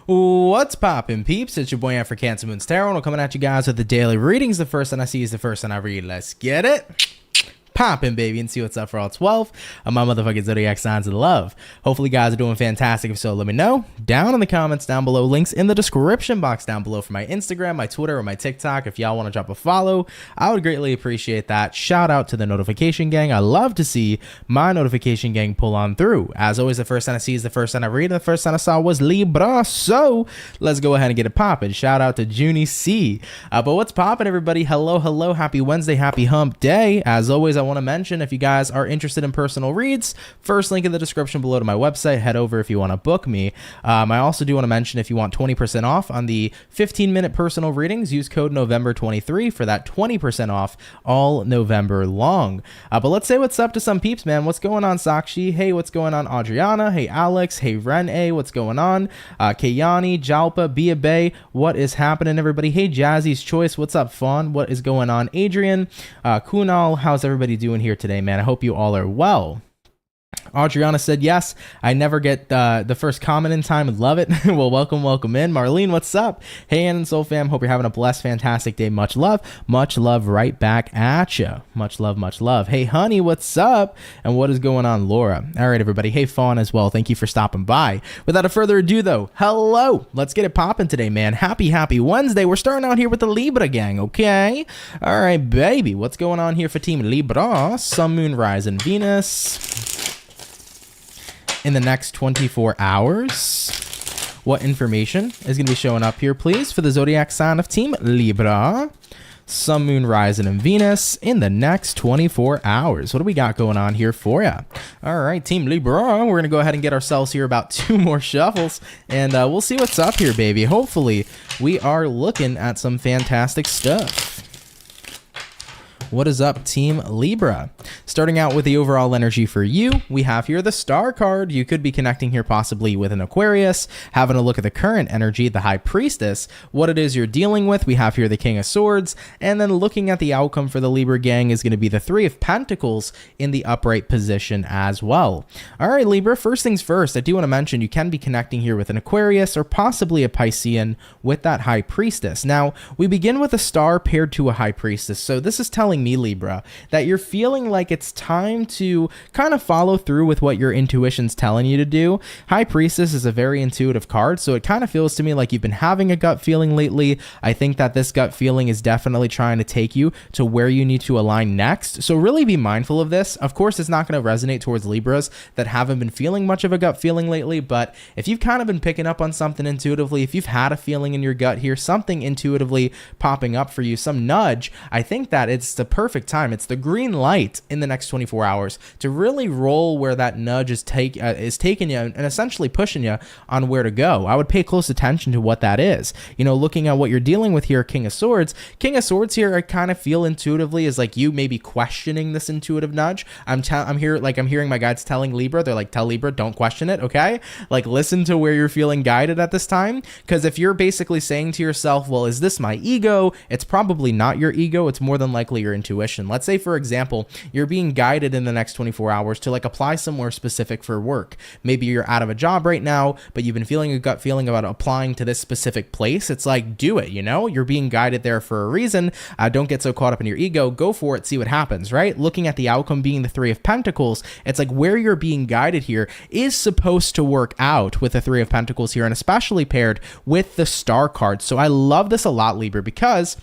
What's poppin', peeps? It's your boy for CancerMoonsTarot, and we're coming at you guys with the daily readings. The first one I see is the first one I read. Let's get it poppin', baby, and see what's up for all 12 of my motherfucking zodiac signs of love. Hopefully, guys are doing fantastic. If so, let me know down in the comments down below. Links in the description box down below for my Instagram, my Twitter, or my TikTok. If y'all want to drop a follow, I would greatly appreciate that. Shout out to the notification gang. I love to see my notification gang pull on through. As always, the first one I see is the first one I read. The first one I saw was Libra. So let's go ahead and get it poppin'. Shout out to Junie C. But what's poppin', everybody? Hello, hello. Happy Wednesday. Happy hump day. As always, I want to mention, if you guys are interested in personal reads, first link in the description below to my website. Head over if you want to book me. I also do want to mention, if you want 20% off on the 15-minute personal readings, use code November23 for that 20% off all November long. But let's say what's up to some peeps, man. What's going on, Sakshi? Hey, what's going on, Adriana? Hey, Alex. Hey, Ren. What's going on? Kayani, Jalpa, Bia Bay. What is happening, everybody? Hey, Jazzy's Choice. What's up, Fawn? What is going on, Adrian? Kunal, how's everybody doing here today, man? I hope you all are well. Adriana said, yes, I never get the first comment in time. Love it. Well, welcome in. Marlene, what's up? Hey, Ann and Soul fam. Hope you're having a blessed, fantastic day. Much love right back at you. Much love. Hey, honey, what's up? And what is going on, Laura? All right, everybody. Hey, Fawn as well. Thank you for stopping by. Without further ado, though, hello. Let's get it popping today, man. Happy Wednesday. We're starting out here with the Libra gang, okay? All right, baby. What's going on here for Team Libra? Sun, Moon, Rise, and Venus in the next 24 hours. What information is going to be showing up here, please, for the zodiac sign of Team Libra? Sun, Moon, Rising, and Venus in the next 24 hours. What do we got going on here for you? All right, Team Libra, we're going to go ahead and get ourselves here about 2 more shuffles, and we'll see what's up here, baby. Hopefully, we are looking at some fantastic stuff. What is up, Team Libra? Starting out with the overall energy for you, we have here the Star card. You could be connecting here possibly with an Aquarius, having a look at the current energy, the High Priestess, what it is you're dealing with. We have here the King of Swords, and then looking at the outcome for the Libra gang is going to be the Three of Pentacles in the upright position as well. All right, Libra, first things first, I do want to mention you can be connecting here with an Aquarius or possibly a Piscean with that High Priestess. Now, we begin with a Star paired to a High Priestess, so this is telling me, Libra, that you're feeling like it's time to kind of follow through with what your intuition's telling you to do. High Priestess is a very intuitive card, so it kind of feels to me like you've been having a gut feeling lately. I think that this gut feeling is definitely trying to take you to where you need to align next, so really be mindful of this. Of course, it's not going to resonate towards Libras that haven't been feeling much of a gut feeling lately, but if you've kind of been picking up on something intuitively, if you've had a feeling in your gut here, something intuitively popping up for you, some nudge, I think that it's the perfect time. It's the green light in the next 24 hours to really roll where that nudge is taking you and essentially pushing you on where to go. I would pay close attention to what that is. You know, looking at what you're dealing with here, King of Swords. King of Swords here, I kind of feel intuitively is like you may be questioning this intuitive nudge. I'm hearing my guides telling Libra, they're like, tell Libra, don't question it, okay? Like, listen to where you're feeling guided at this time, because if you're basically saying to yourself, well, is this my ego? It's probably not your ego. It's more than likely your intuition. Let's say, for example, you're being guided in the next 24 hours to like apply somewhere specific for work. Maybe you're out of a job right now, but you've been feeling a gut feeling about applying to this specific place. It's like, do it, you know? You're being guided there for a reason. Don't get so caught up in your ego. Go for it, see what happens, right? Looking at the outcome being the Three of Pentacles, it's like where you're being guided here is supposed to work out with the Three of Pentacles here, and especially paired with the Star card. So I love this a lot, Libra, because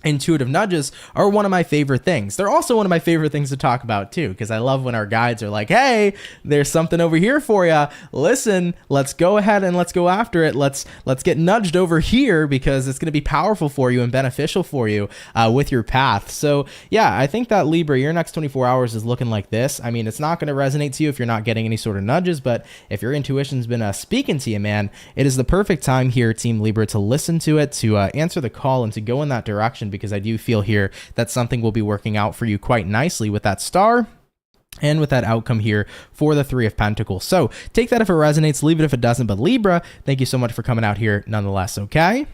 intuitive nudges are one of my favorite things. They're also one of my favorite things to talk about too, because I love when our guides are like, hey, there's something over here for you. Listen, let's go ahead and let's go after it. Let's get nudged over here because it's going to be powerful for you and beneficial for you with your path. So yeah, I think that Libra, your next 24 hours is looking like this. I mean, it's not going to resonate to you if you're not getting any sort of nudges, but if your intuition's been speaking to you, man, it is the perfect time here, Team Libra, to listen to it, to answer the call, and to go in that direction, because I do feel here that something will be working out for you quite nicely with that Star and with that outcome here for the Three of Pentacles. So take that if it resonates, leave it if it doesn't. But Libra, thank you so much for coming out here nonetheless, okay?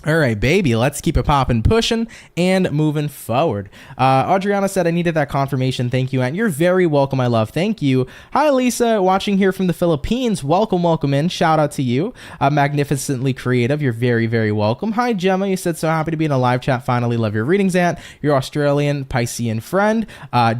All right, baby, let's keep it popping, pushing, and moving forward. Adriana said, I needed that confirmation. Thank you, Aunt. You're very welcome, my love. Thank you. Hi, Lisa, watching here from the Philippines. Welcome, welcome in. Shout out to you. Magnificently creative. You're very, very welcome. Hi, Gemma. You said, so happy to be in a live chat. Finally, love your readings, Aunt. Your Australian Piscean friend,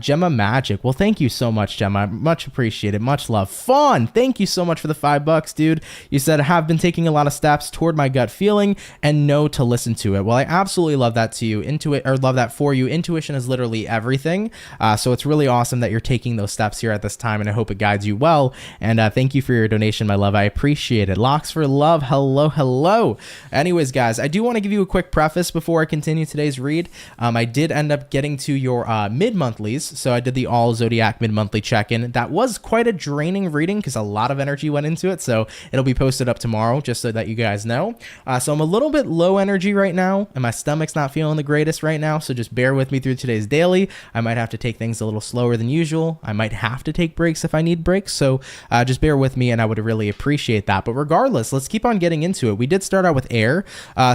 Gemma Magic. Well, thank you so much, Gemma. Much appreciated. Much love. Fawn, thank you so much for the $5, dude. You said, I have been taking a lot of steps toward my gut feeling and know to listen to it. Well, I absolutely love that to you. Love that for you. Intuition is literally everything. So it's really awesome that you're taking those steps here at this time, and I hope it guides you well. And thank you for your donation, my love. I appreciate it. Locks for love. Hello, hello. Anyways, guys, I do want to give you a quick preface before I continue today's read. I did end up getting to your mid-monthlies. So I did the all zodiac mid-monthly check-in. That was quite a draining reading because a lot of energy went into it. So it'll be posted up tomorrow just so that you guys know. So I'm a little bit low energy right now, and my stomach's not feeling the greatest right now, so just bear with me through today's daily. I might have to take things a little slower than usual. I might have to take breaks if I need breaks, so just bear with me, and I would really appreciate that. But regardless, let's keep on getting into it. We did start out with air,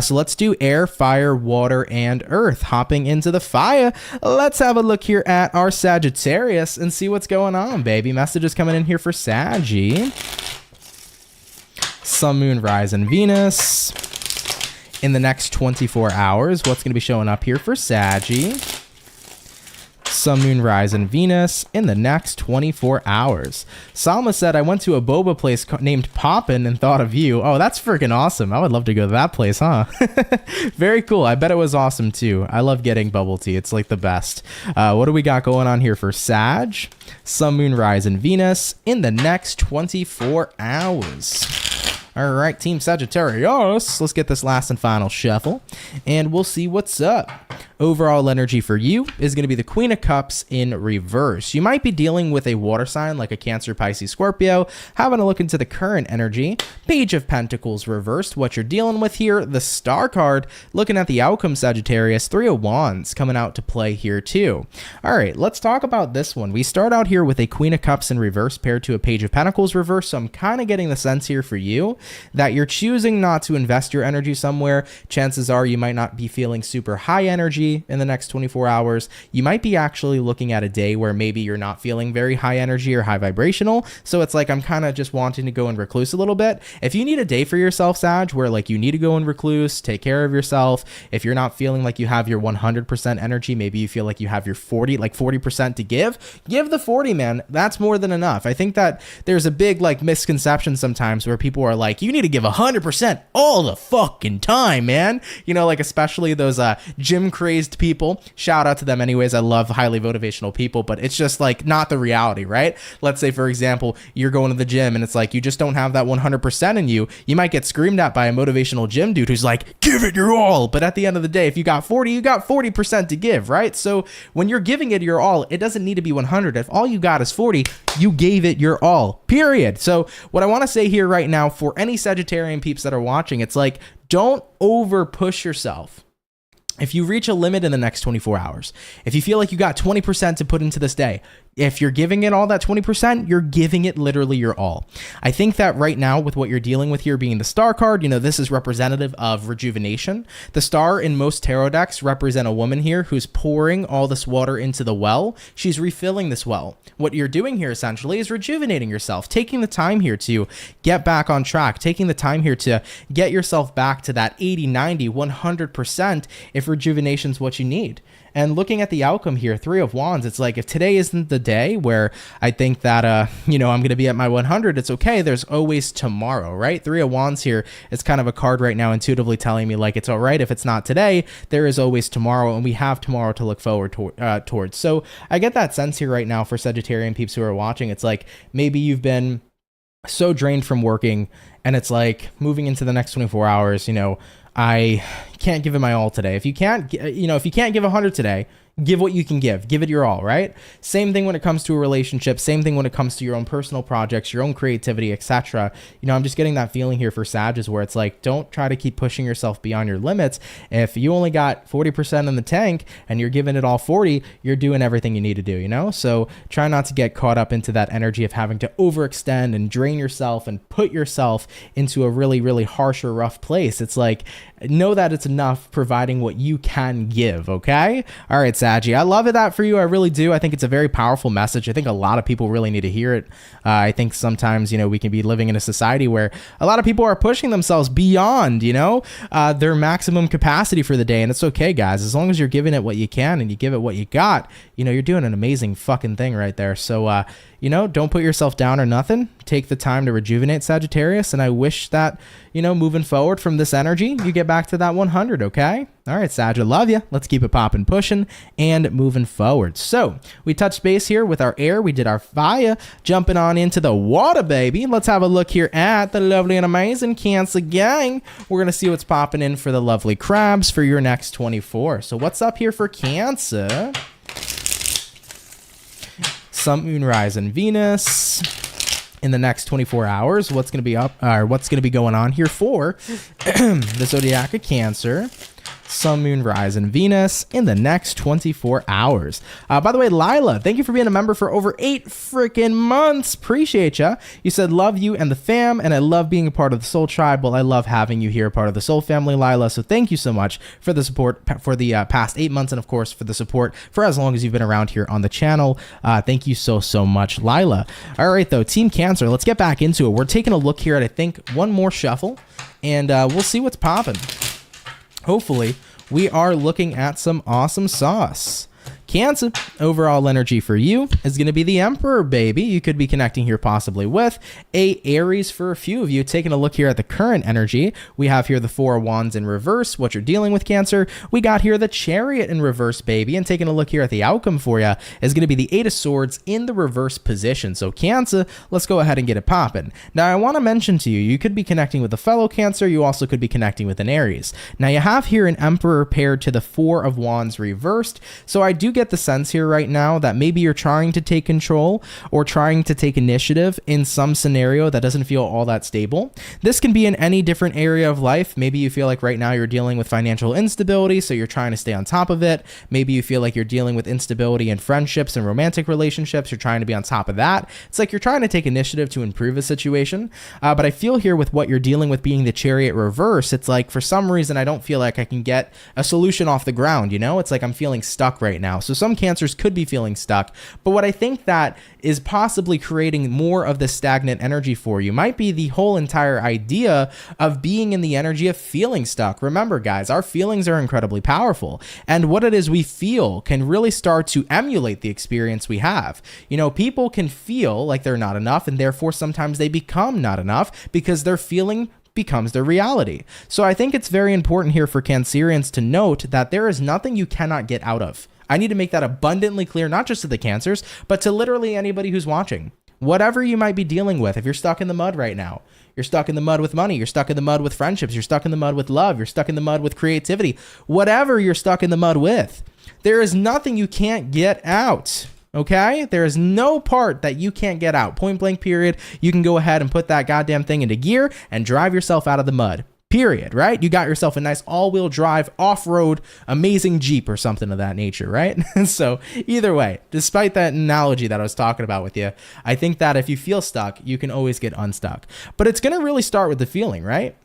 so let's do air, fire, water, and earth. Hopping into the fire, let's have a look here at our Sagittarius and see what's going on, baby. Messages coming in here for Saggy. Sun, Moon, Rise, and Venus. In the next 24 hours, what's going to be showing up here for Saggy? Sun, Moon, Rise, and Venus in the next 24 hours. Salma said, I went to a boba place named Poppin' and thought of you. Oh, that's freaking awesome. I would love to go to that place, huh? Very cool. I bet it was awesome, too. I love getting bubble tea. It's like the best. What do we got going on here for Sag? Sun, Moon, Rise, and Venus in the next 24 hours. All right, Team Sagittarius, let's get this last and final shuffle, and we'll see what's up. Overall energy for you is going to be the Queen of Cups in reverse. You might be dealing with a water sign like a Cancer, Pisces, Scorpio. Having a look into the current energy, Page of Pentacles reversed. What you're dealing with here, the Star card. Looking at the outcome, Sagittarius, Three of Wands coming out to play here too. All right, let's talk about this one. We start out here with a Queen of Cups in reverse paired to a Page of Pentacles reverse. So I'm kind of getting the sense here for you that you're choosing not to invest your energy somewhere. Chances are you might not be feeling super high energy in the next 24 hours. You might be actually looking at a day where maybe you're not feeling very high energy or high vibrational. So it's like, I'm kind of just wanting to go and recluse a little bit. If you need a day for yourself, Sag, where like you need to go and recluse, take care of yourself. If you're not feeling like you have your 100% energy, maybe you feel like you have your 40% to give the 40, man. That's more than enough. I think that there's a big like misconception sometimes where people are like, you need to give 100% all the fucking time, man. You know, like especially those gym crazed people. Shout out to them anyways. I love highly motivational people, but it's just like not the reality, right? Let's say, for example, you're going to the gym and it's like you just don't have that 100% in you. You might get screamed at by a motivational gym dude who's like, give it your all. But at the end of the day, if you got 40, you got 40% to give, right? So when you're giving it your all, it doesn't need to be 100. If all you got is 40, you gave it your all, period. So what I want to say here right now for any Sagittarian peeps that are watching, it's like, don't over push yourself. If you reach a limit in the next 24 hours, if you feel like you got 20% to put into this day, if you're giving it all that 20%, you're giving it literally your all. I think that right now with what you're dealing with here being the Star card, you know, this is representative of rejuvenation. The Star in most tarot decks represent a woman here who's pouring all this water into the well. She's refilling this well. What you're doing here essentially is rejuvenating yourself, taking the time here to get back on track, taking the time here to get yourself back to that 80, 90, 100% if rejuvenation's what you need. And looking at the outcome here, Three of Wands, it's like if today isn't the day where I think that, you know, I'm going to be at my 100, it's okay. There's always tomorrow, right? Three of Wands here is kind of a card right now intuitively telling me like it's all right. If it's not today, there is always tomorrow, and we have tomorrow to look forward towards. So I get that sense here right now for Sagittarian peeps who are watching. It's like maybe you've been so drained from working and it's like moving into the next 24 hours, you know, I can't give it my all today. If you can't give 100 today, give what you can give it your all, right? Same thing when it comes to a relationship, same thing when it comes to your own personal projects, your own creativity, etc. You know, I'm just getting that feeling here for Sagittarius where it's like, don't try to keep pushing yourself beyond your limits. If you only got 40% in the tank and you're giving it all 40, you're doing everything you need to do, you know? So try not to get caught up into that energy of having to overextend and drain yourself and put yourself into a really, really harsh or rough place. It's like, know that it's enough providing what you can give, okay? All right, Saggy, I love that for you. I really do. I think it's a very powerful message. I think a lot of people really need to hear it. I think sometimes, you know, we can be living in a society where a lot of people are pushing themselves beyond, you know, their maximum capacity for the day. And it's okay, guys. As long as you're giving it what you can and you give it what you got, you know, you're doing an amazing fucking thing right there. So, you know, don't put yourself down or nothing. Take the time to rejuvenate, Sagittarius. And I wish that, you know, moving forward from this energy, you get back to that 100, okay? All right, Sag, I love you. Let's keep it popping, pushing, and moving forward. So we touched base here with our air. We did our fire, jumping on into the water, baby. Let's have a look here at the lovely and amazing Cancer gang. We're going to see what's popping in for the lovely crabs for your next 24. So what's up here for Cancer? Sun, Moon, Rise, and Venus in the next 24 hours. What's going to be up, or what's going to be going on here for the zodiac of Cancer? Sun, Moon, Rise, and Venus in the next 24 hours. By the way, Lila, thank you for being a member for over 8 freaking months. Appreciate ya. You said love you and the fam, and I love being a part of the Soul Tribe. Well, I love having you here, part of the Soul family, Lila. So thank you so much for the support for the past 8 months, and of course for the support for as long as you've been around here on the channel. Thank you so much, Lila. All right, though, Team Cancer, let's get back into it. We're taking a look here at, I think, one more shuffle, and we'll see what's popping. Hopefully, we are looking at some awesome sauce. Cancer, overall energy for you is going to be the Emperor, baby. You could be connecting here possibly with a Aries for a few of you. Taking a look here at the current energy, we have here the Four of Wands in reverse, what you're dealing with, Cancer. We got here the Chariot in reverse, baby. And taking a look here at the outcome for you is going to be the Eight of Swords in the reverse position. So Cancer, let's go ahead and get it popping. Now, I want to mention to you, you could be connecting with a fellow Cancer. You also could be connecting with an Aries. Now, you have here an Emperor paired to the Four of Wands reversed. So I do get the sense here right now that maybe you're trying to take control or trying to take initiative in some scenario that doesn't feel all that stable. This can be in any different area of life. Maybe you feel like right now you're dealing with financial instability, so you're trying to stay on top of it. Maybe you feel like you're dealing with instability in friendships and romantic relationships. You're trying to be on top of that. It's like you're trying to take initiative to improve a situation. But I feel here with what you're dealing with being the Chariot reverse, it's like for some reason I don't feel like I can get a solution off the ground, you know? It's like I'm feeling stuck right now. So some Cancers could be feeling stuck, but what I think that is possibly creating more of the stagnant energy for you might be the whole entire idea of being in the energy of feeling stuck. Remember, guys, our feelings are incredibly powerful, and what it is we feel can really start to emulate the experience we have. You know, people can feel like they're not enough, and therefore sometimes they become not enough because their feeling becomes their reality. So I think it's very important here for Cancerians to note that there is nothing you cannot get out of. I need to make that abundantly clear, not just to the Cancers, but to literally anybody who's watching. Whatever you might be dealing with, if you're stuck in the mud right now, you're stuck in the mud with money, you're stuck in the mud with friendships, you're stuck in the mud with love, you're stuck in the mud with creativity, whatever you're stuck in the mud with, there is nothing you can't get out. Okay? There is no part that you can't get out. Point blank, period. You can go ahead and put that goddamn thing into gear and drive yourself out of the mud. Period, right? You got yourself a nice all-wheel drive, off-road, amazing Jeep or something of that nature, right? So either way, despite that analogy that I was talking about with you, I think that if you feel stuck, you can always get unstuck. But it's going to really start with the feeling, right?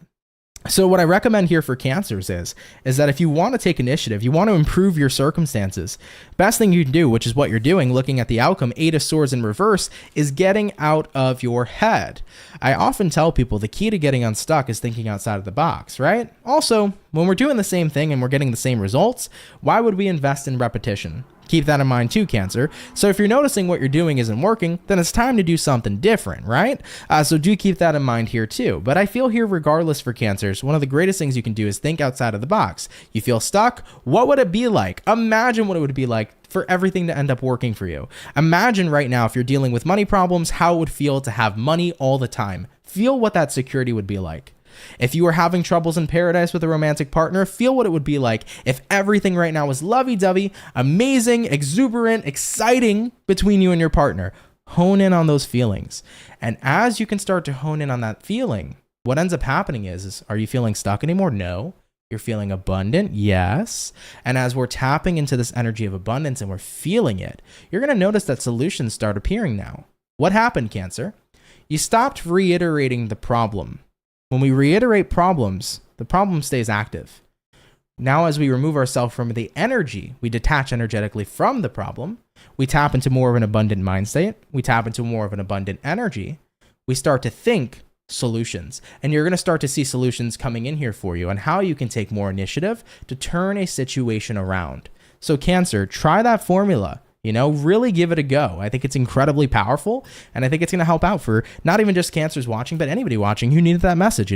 So what I recommend here for Cancers is that if you want to take initiative, you want to improve your circumstances, best thing you can do, which is what you're doing, looking at the outcome, Eight of Swords in reverse, is getting out of your head. I often tell people the key to getting unstuck is thinking outside of the box, right? Also, when we're doing the same thing and we're getting the same results, why would we invest in repetition? Keep that in mind too, Cancer. So if you're noticing what you're doing isn't working, then it's time to do something different, right? So do keep that in mind here too. But I feel here, regardless for Cancers, one of the greatest things you can do is think outside of the box. You feel stuck? What would it be like? Imagine what it would be like for everything to end up working for you. Imagine right now if you're dealing with money problems, how it would feel to have money all the time. Feel what that security would be like. If you were having troubles in paradise with a romantic partner, feel what it would be like if everything right now was lovey-dovey, amazing, exuberant, exciting between you and your partner. Hone in on those feelings. And as you can start to hone in on that feeling, what ends up happening is are you feeling stuck anymore? No. You're feeling abundant? Yes. And as we're tapping into this energy of abundance and we're feeling it, you're going to notice that solutions start appearing now. What happened, Cancer? You stopped reiterating the problem. When we reiterate problems, the problem stays active. Now, as we remove ourselves from the energy, we detach energetically from the problem. We tap into more of an abundant mind state. We tap into more of an abundant energy. We start to think solutions. And you're going to start to see solutions coming in here for you on how you can take more initiative to turn a situation around. So Cancer, try that formula. Really give it a go. I think it's incredibly powerful. And I think it's going to help out for not even just Cancers watching, but anybody watching who needed that message,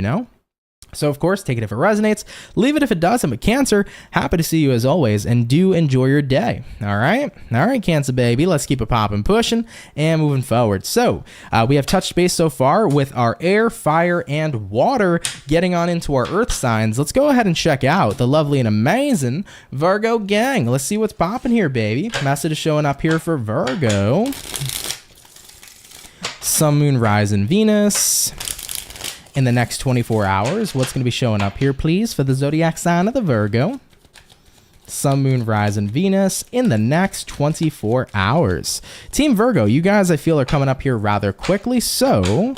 So, of course, take it if it resonates. Leave it if it doesn't. But Cancer, happy to see you as always. And do enjoy your day. All right? All right, Cancer baby. Let's keep it popping, pushing, and moving forward. So, we have touched base so far with our air, fire, and water. Getting on into our earth signs. Let's go ahead and check out the lovely and amazing Virgo gang. Let's see what's popping here, baby. Message is showing up here for Virgo. Sun, Moon, Rising, Venus. In the next 24 hours, what's going to be showing up here, please, for the zodiac sign of the Virgo? Sun, Moon, Rising, Venus in the next 24 hours. Team Virgo, you guys, I feel, are coming up here rather quickly, so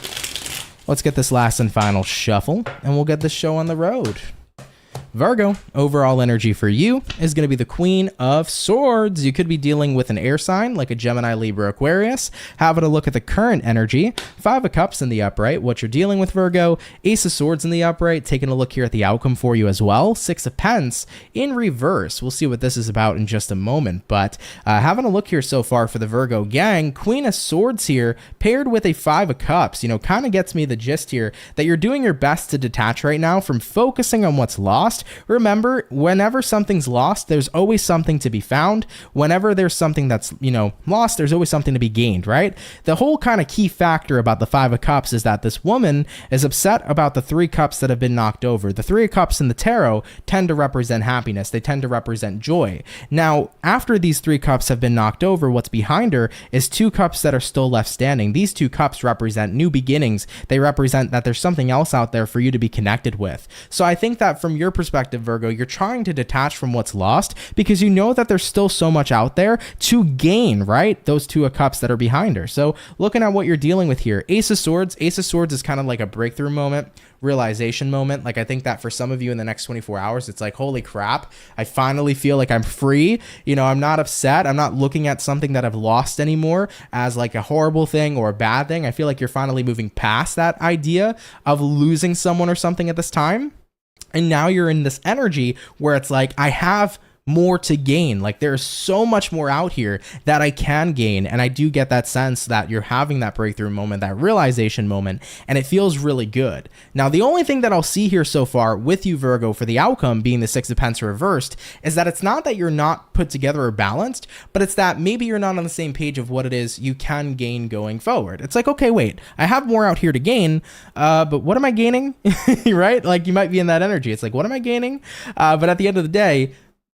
let's get this last and final shuffle, and we'll get this show on the road. Virgo, overall energy for you is going to be the Queen of Swords. You could be dealing with an air sign like a Gemini, Libra, Aquarius. Having a look at the current energy. 5 of Cups in the upright, what you're dealing with, Virgo. Ace of Swords in the upright. Taking a look here at the outcome for you as well. 6 of Pence in reverse. We'll see what this is about in just a moment. But having a look here so far for the Virgo gang. Queen of Swords here paired with a 5 of Cups. Kind of gets me the gist here that you're doing your best to detach right now from focusing on what's lost. Remember, whenever something's lost, there's always something to be found. Whenever there's something that's, lost, there's always something to be gained, right? The whole kind of key factor about the 5 of Cups is that this woman is upset about the 3 cups that have been knocked over. The 3 of Cups in the tarot tend to represent happiness. They tend to represent joy. Now, after these 3 cups have been knocked over, what's behind her is 2 cups that are still left standing. These 2 cups represent new beginnings. They represent that there's something else out there for you to be connected with. So I think that from your perspective, Virgo, you're trying to detach from what's lost because you know that there's still so much out there to gain, right? Those 2 of Cups that are behind her. So looking at what you're dealing with here, Ace of Swords is kind of like a breakthrough moment, realization moment. Like, I think that for some of you in the next 24 hours, it's like, holy crap, I finally feel like I'm free. I'm not upset. I'm not looking at something that I've lost anymore as like a horrible thing or a bad thing. I feel like you're finally moving past that idea of losing someone or something at this time. And now you're in this energy where it's like, I have more to gain. Like, there's so much more out here that I can gain. And I do get that sense that you're having that breakthrough moment, that realization moment, and it feels really good. Now, the only thing that I'll see here so far with you, Virgo, for the outcome being the 6 of Pence reversed, is that it's not that you're not put together or balanced, but it's that maybe you're not on the same page of what it is you can gain going forward. It's like, okay, wait, I have more out here to gain, but what am I gaining? Right? Like, you might be in that energy. It's like, what am I gaining? But at the end of the day,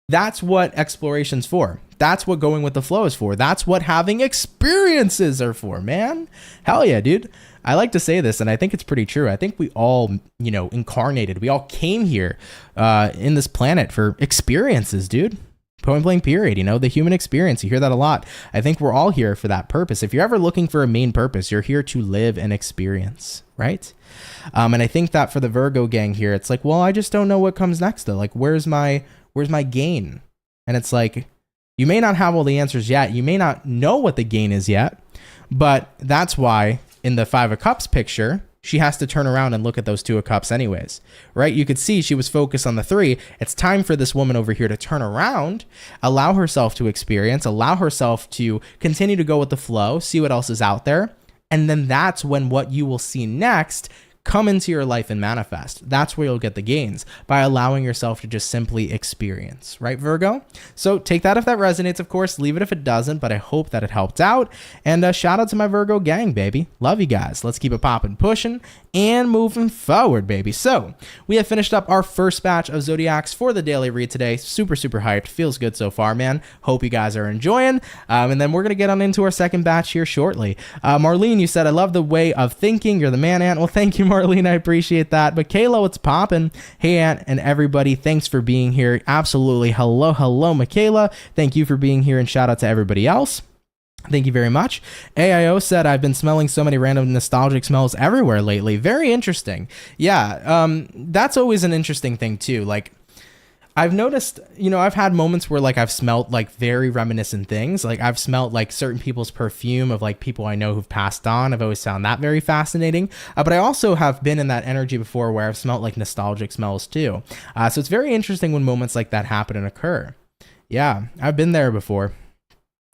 that's what exploration's for. That's what going with the flow is for. That's what having experiences are for, man. Hell yeah, dude. I like to say this, and I think it's pretty true. I think we all, incarnated. We all came here in this planet for experiences, dude. Point blank period, the human experience. You hear that a lot. I think we're all here for that purpose. If you're ever looking for a main purpose, you're here to live and experience, right? And I think that for the Virgo gang here, it's like, well, I just don't know what comes next though. Like, where's my gain? And it's like, you may not have all the answers yet. You may not know what the gain is yet, but that's why in the 5 of Cups picture, she has to turn around and look at those 2 of Cups anyways, right? You could see she was focused on the 3. It's time for this woman over here to turn around, allow herself to experience, allow herself to continue to go with the flow, see what else is out there. And then that's when what you will see next come into your life and manifest. That's where you'll get the gains, by allowing yourself to just simply experience, right, Virgo? So take that if that resonates, of course. Leave it if it doesn't, but I hope that it helped out. And shout out to my Virgo gang, baby. Love you guys. Let's keep it popping, pushing, and moving forward, baby. So we have finished up our first batch of Zodiacs for the daily read today. Super, super hyped. Feels good so far, man. Hope you guys are enjoying. And then we're going to get on into our second batch here shortly. Marlene, you said, I love the way of thinking. You're the man, Ant. Well, thank you, Marlene. I appreciate that. But Kayla, what's poppin'? Hey, Ant, and everybody, thanks for being here. Absolutely. Hello, Michaela. Thank you for being here, and shout out to everybody else. Thank you very much. AIO said, I've been smelling so many random nostalgic smells everywhere lately. Very interesting. Yeah, that's always an interesting thing too. Like, I've noticed, I've had moments where like I've smelled like very reminiscent things. Like I've smelled like certain people's perfume of like people I know who've passed on. I've always found that very fascinating. But I also have been in that energy before where I've smelled like nostalgic smells too. So it's very interesting when moments like that happen and occur. Yeah, I've been there before.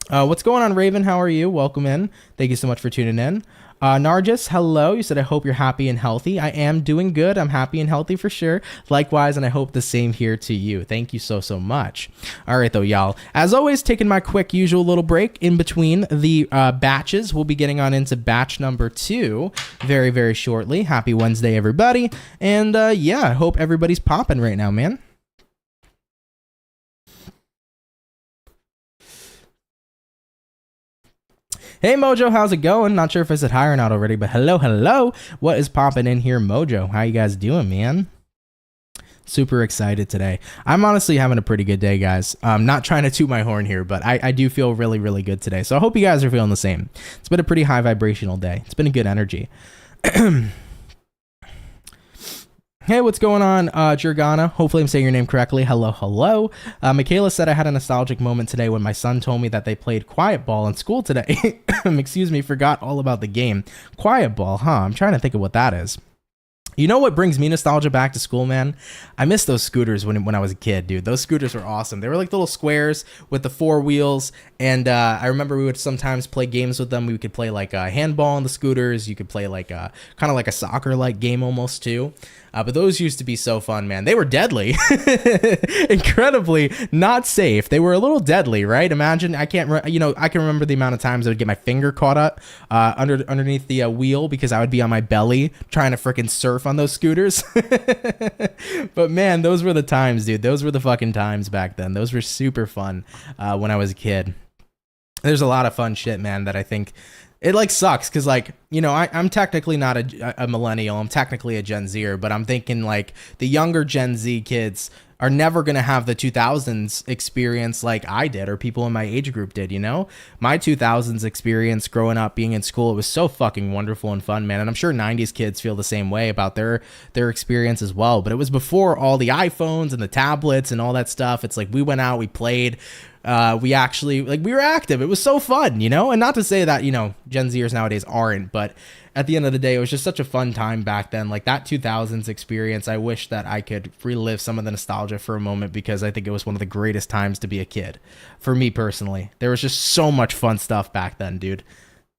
What's going on, Raven? How are you? Welcome in. Thank you so much for tuning in. Nargis, hello. You said, I hope you're happy and healthy. I am doing good. I'm happy and healthy for sure. Likewise, and I hope the same here to you. Thank you so much. All right, though, y'all. As always, taking my quick usual little break in between the batches. We'll be getting on into batch number 2 very, very shortly. Happy Wednesday, everybody. And yeah, I hope everybody's popping right now, man. Hey Mojo, how's it going? Not sure if I said hi or not already, but hello. What is popping in here, Mojo? How you guys doing, man? Super excited today. I'm honestly having a pretty good day, guys. I'm not trying to toot my horn here, but I do feel really, really good today. So I hope you guys are feeling the same. It's been a pretty high vibrational day. It's been a good energy. Hey, what's going on, Jurgana? Hopefully I'm saying your name correctly. Hello. Michaela said, I had a nostalgic moment today when my son told me that they played Quiet Ball in school today. Excuse me, forgot all about the game. Quiet Ball, huh? I'm trying to think of what that is. You know what brings me nostalgia back to school, man? I miss those scooters when I was a kid, dude. Those scooters were awesome. They were like little squares with the 4 wheels, and I remember we would sometimes play games with them. We could play like handball on the scooters. You could play like kind of like a soccer-like game almost too. But those used to be so fun, man. They were deadly. Incredibly not safe. They were a little deadly, right? Imagine, I can remember the amount of times I would get my finger caught up underneath the wheel because I would be on my belly trying to freaking surf on those scooters. But man, those were the times, dude. Those were the fucking times back then. Those were super fun when I was a kid. There's a lot of fun shit, man, that I think it like sucks because like, I'm technically not a millennial. I'm technically a Gen Zer, but I'm thinking like the younger Gen Z kids are never going to have the 2000s experience like I did or people in my age group did, My 2000s experience growing up being in school, it was so fucking wonderful and fun, man. And I'm sure 90s kids feel the same way about their experience as well. But it was before all the iPhones and the tablets and all that stuff. It's like we went out, we played. We actually, like, we were active. It was so fun, and not to say that, Gen Zers nowadays aren't, but at the end of the day, it was just such a fun time back then. Like that 2000s experience, I wish that I could relive some of the nostalgia for a moment because I think it was one of the greatest times to be a kid. For me personally, there was just so much fun stuff back then, dude.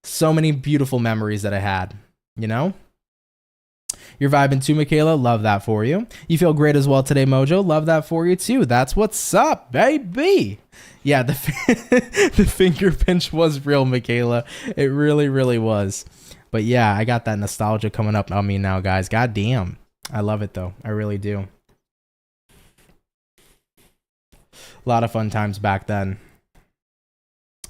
So many beautiful memories that I had, You're vibing too, Michaela. Love that for you. You feel great as well today, Mojo. Love that for you too. That's what's up, baby. Yeah, the finger pinch was real, Michaela. It really, really was. But yeah, I got that nostalgia coming up on me now, guys. God damn. I love it, though. I really do. A lot of fun times back then.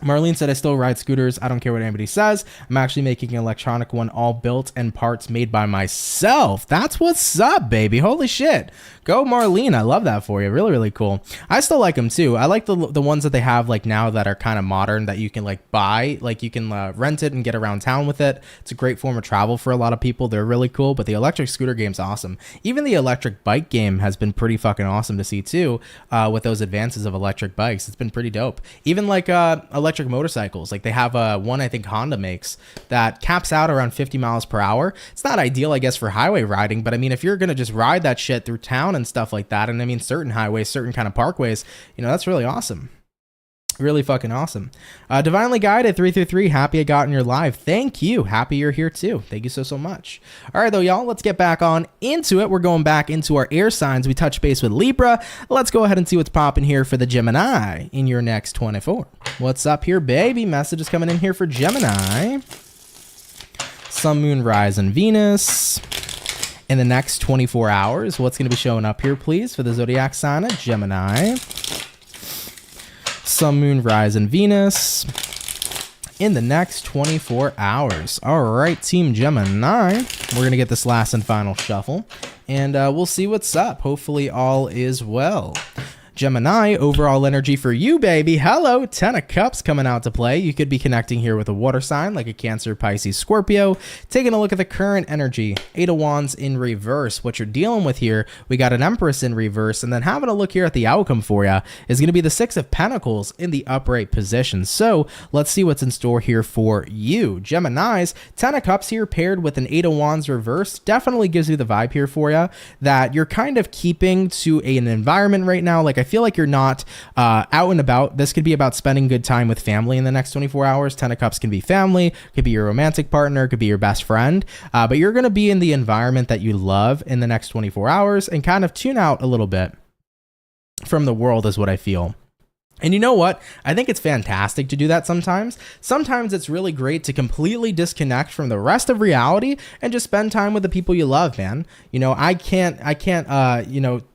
Marlene said, I still ride scooters. I don't care what anybody says. I'm actually making an electronic one, all built and parts made by myself. That's what's up, baby. Holy shit. Go, Marlene. I love that for you. Really, really cool. I still like them, too. I like the ones that they have like now that are kind of modern that you can like buy. Like you can rent it and get around town with it. It's a great form of travel for a lot of people. They're really cool, but the electric scooter game's awesome. Even the electric bike game has been pretty fucking awesome to see, too, with those advances of electric bikes. It's been pretty dope. Even like electric motorcycles, like they have one I think Honda makes that caps out around 50 miles per hour. It's not ideal, I guess, for highway riding, but I mean, if you're gonna just ride that shit through town and stuff like that, and I mean certain highways, certain kind of parkways, that's really awesome. Really fucking awesome. Divinely Guided 333, happy I got in your live. Thank you. Happy you're here too. Thank you so much. All right, though, y'all, let's get back on into it. We're going back into our air signs. We touch base with Libra. Let's go ahead and see what's popping here for the Gemini in your next 24. What's up here, baby? Messages coming in here for Gemini. Sun, Moon, Rise, and Venus. In the next 24 hours, what's going to be showing up here, please, for the zodiac sign of Gemini? Sun, Moon, Rise, and Venus in the next 24 hours. All right, Team Gemini. We're going to get this last and final shuffle, and we'll see what's up. Hopefully all is well. Gemini, overall energy for you, baby. Hello, 10 of Cups coming out to play. You could be connecting here with a water sign like a Cancer, Pisces, Scorpio. Taking a look at the current energy, 8 of Wands in reverse. What you're dealing with here, we got an Empress in reverse, and then having a look here at the outcome for you is going to be the 6 of Pentacles in the upright position. So let's see what's in store here for you. Geminis, 10 of Cups here paired with an 8 of Wands reverse definitely gives you the vibe here for you that you're kind of keeping to an environment right now. Like, I feel like you're not out and about. This could be about spending good time with family in the next 24 hours. 10 of Cups can be family, could be your romantic partner, could be your best friend, but you're going to be in the environment that you love in the next 24 hours and kind of tune out a little bit from the world is what I feel. And you know what? I think it's fantastic to do that sometimes. Sometimes it's really great to completely disconnect from the rest of reality and just spend time with the people you love, man. You know, I can't,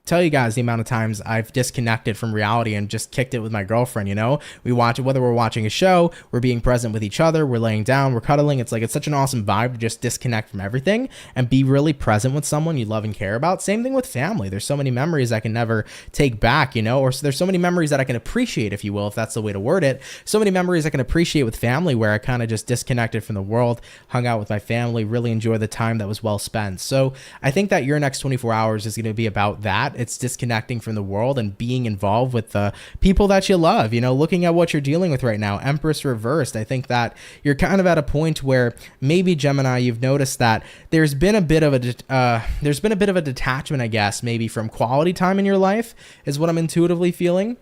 tell you guys the amount of times I've disconnected from reality and just kicked it with my girlfriend. You know, we watch it, whether we're watching a show, we're being present with each other, we're laying down, we're cuddling. It's such an awesome vibe to just disconnect from everything and be really present with someone you love and care about. Same thing with family. There's so many memories I can never take back, you know, or there's so many memories that I can appreciate, if you will, if that's the way to word it. So many memories I can appreciate with family where I kind of just disconnected from the world, hung out with my family, really enjoy the time that was well spent. So I think that your next 24 hours is going to be about that. It's disconnecting from the world and being involved with the people that you love, you know, looking at what you're dealing with right now. Empress reversed. I think that you're kind of at a point where maybe, Gemini, you've noticed that there's been a bit of a detachment, I guess, maybe from quality time in your life is what I'm intuitively feeling.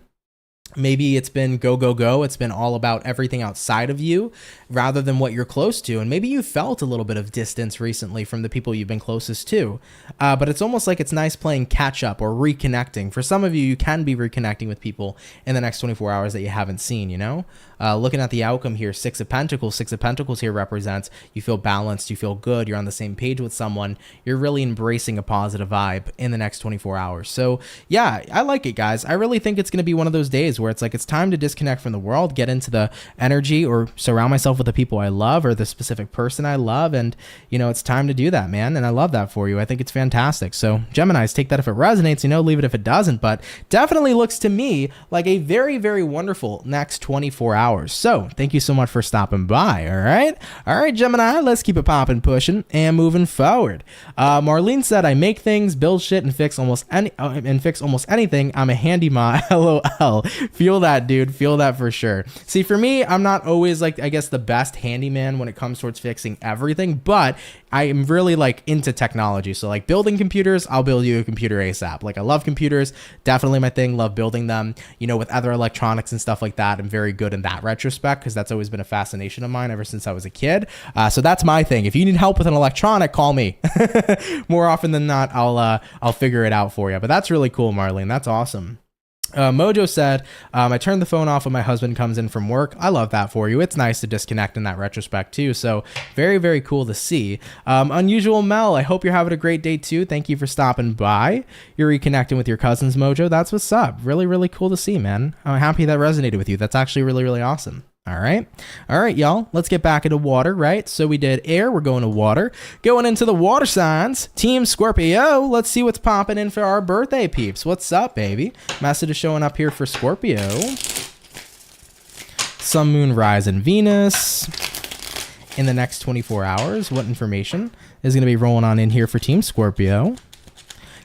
Maybe it's been go, go, go. It's been all about everything outside of you rather than what you're close to. And maybe you felt a little bit of distance recently from the people you've been closest to. But it's almost like it's nice playing catch up or reconnecting. For some of you, you can be reconnecting with people in the next 24 hours that you haven't seen, you know? Looking at the outcome here, 6 of Pentacles. 6 of Pentacles here represents you feel balanced, you feel good, you're on the same page with someone. You're really embracing a positive vibe in the next 24 hours. So yeah, I like it, guys. I really think it's going to be one of those days where it's like it's time to disconnect from the world, get into the energy or surround myself with the people I love or the specific person I love. And, you know, it's time to do that, man. And I love that for you. I think it's fantastic. So Geminis, take that if it resonates, you know, leave it if it doesn't. But definitely looks to me like a very, very wonderful next 24 hours. So thank you so much for stopping by. All right, Gemini, let's keep it popping, pushing, and moving forward. Marlene said, I make things, build shit, and fix almost anything. I'm a handyman. LOL. Feel that, dude. Feel that for sure. See, for me, I'm not always like, I guess, the best handyman when it comes towards fixing everything, but I am really like into technology. So like building computers, I'll build you a computer ASAP. Like I love computers, definitely my thing. Love building them, you know, with other electronics and stuff like that. I'm very good in that retrospect because that's always been a fascination of mine ever since I was a kid. So that's my thing. If you need help with an electronic, call me. More often than not, I'll figure it out for you. But that's really cool, Marlene. That's awesome. Mojo said, I turned the phone off when my husband comes in from work. I love that for you. It's nice to disconnect in that retrospect too. So very, very cool to see. Unusual Mel, I hope you're having a great day too. Thank you for stopping by. You're reconnecting with your cousins, Mojo. That's what's up. Really, really cool to see, man. I'm happy that resonated with you. That's actually really, really awesome. All right, y'all, let's get back into water, right? So we did air, we're going to water. Going into the water signs, Team Scorpio. Let's see what's popping in for our birthday peeps. What's up, baby? Message is showing up here for Scorpio. Sun, Moon, Rise, and Venus. In the next 24 hours, what information is going to be rolling on in here for Team Scorpio?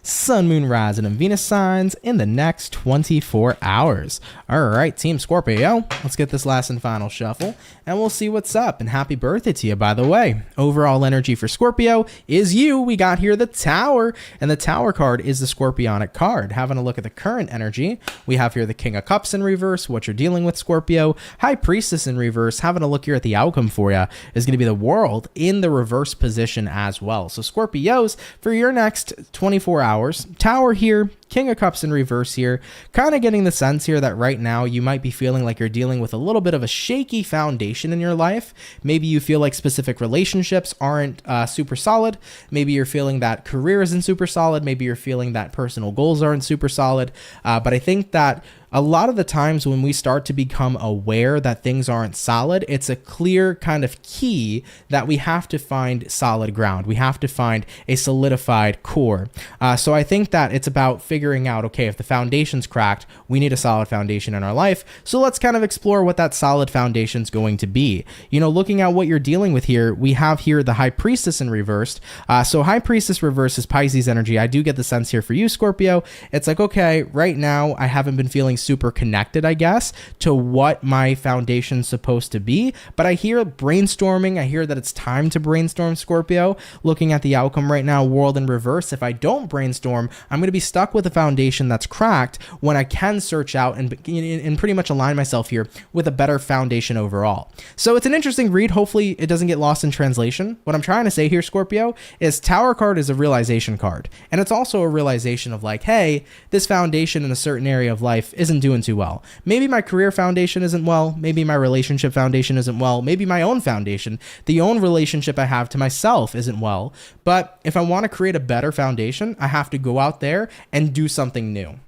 Sun, Moon, Rising, and Venus signs in the next 24 hours. All right, Team Scorpio, let's get this last and final shuffle, and we'll see what's up. And happy birthday to you, by the way. Overall energy for Scorpio is you. We got here the Tower, and the Tower card is the Scorpionic card. Having a look at the current energy, we have here the King of Cups in reverse, what you're dealing with, Scorpio. High Priestess in reverse. Having a look here at the outcome for you is going to be the World in the reverse position as well. So Scorpios, for your next 24 hours, Tower here, King of Cups in reverse here, kind of getting the sense here that right now you might be feeling like you're dealing with a little bit of a shaky foundation in your life. Maybe you feel like specific relationships aren't super solid. Maybe you're feeling that career isn't super solid. Maybe you're feeling that personal goals aren't super solid. But I think that a lot of the times when we start to become aware that things aren't solid, it's a clear kind of key that we have to find solid ground. We have to find a solidified core. So I think that it's about figuring out, okay, if the foundation's cracked, we need a solid foundation in our life. So let's kind of explore what that solid foundation is going to be. You know, looking at what you're dealing with here, we have here the High Priestess in reversed. So High Priestess reverse is Pisces energy. I do get the sense here for you, Scorpio. It's like, okay, right now I haven't been feeling super connected, I guess, to what my foundation's supposed to be, but I hear brainstorming. I hear that it's time to brainstorm, Scorpio. Looking at the outcome right now, world in reverse, if I don't brainstorm, I'm going to be stuck with a foundation that's cracked when I can search out and pretty much align myself here with a better foundation overall. So it's an interesting read. Hopefully it doesn't get lost in translation. What I'm trying to say here, Scorpio, is Tower card is a realization card, and it's also a realization of like, hey, this foundation in a certain area of life isn't doing too well. Maybe my career foundation isn't well. Maybe my relationship foundation isn't well. Maybe my own foundation, the own relationship I have to myself isn't well. But if I want to create a better foundation, I have to go out there and do something new.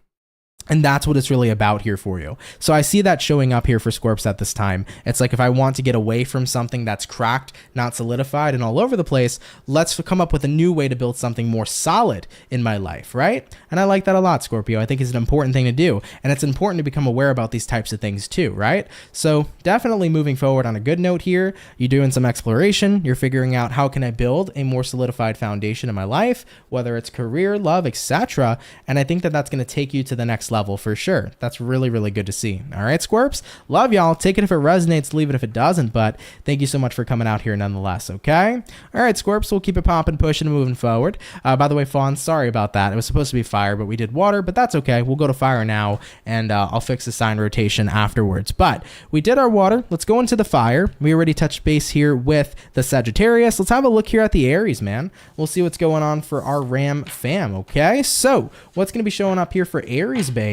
And that's what it's really about here for you. So I see that showing up here for Scorps at this time. It's like, if I want to get away from something that's cracked, not solidified, and all over the place, let's come up with a new way to build something more solid in my life, right? And I like that a lot, Scorpio. I think it's an important thing to do. And it's important to become aware about these types of things too, right? So definitely moving forward on a good note here. You're doing some exploration. You're figuring out, how can I build a more solidified foundation in my life, whether it's career, love, etc. And I think that that's going to take you to the next level for sure. That's really, really good to see. All right, Scorps, love y'all. Take it if it resonates, leave it if it doesn't, but thank you so much for coming out here nonetheless, okay? All right, Scorps, we'll keep it popping, pushing, and moving forward. By the way, Fawn, sorry about that. It was supposed to be fire, but we did water, but that's okay. We'll go to fire now, and I'll fix the sign rotation afterwards. But we did our water. Let's go into the fire. We already touched base here with the Sagittarius. Let's have a look here at the Aries, man. We'll see what's going on for our Ram fam, okay? So what's going to be showing up here for Aries, baby?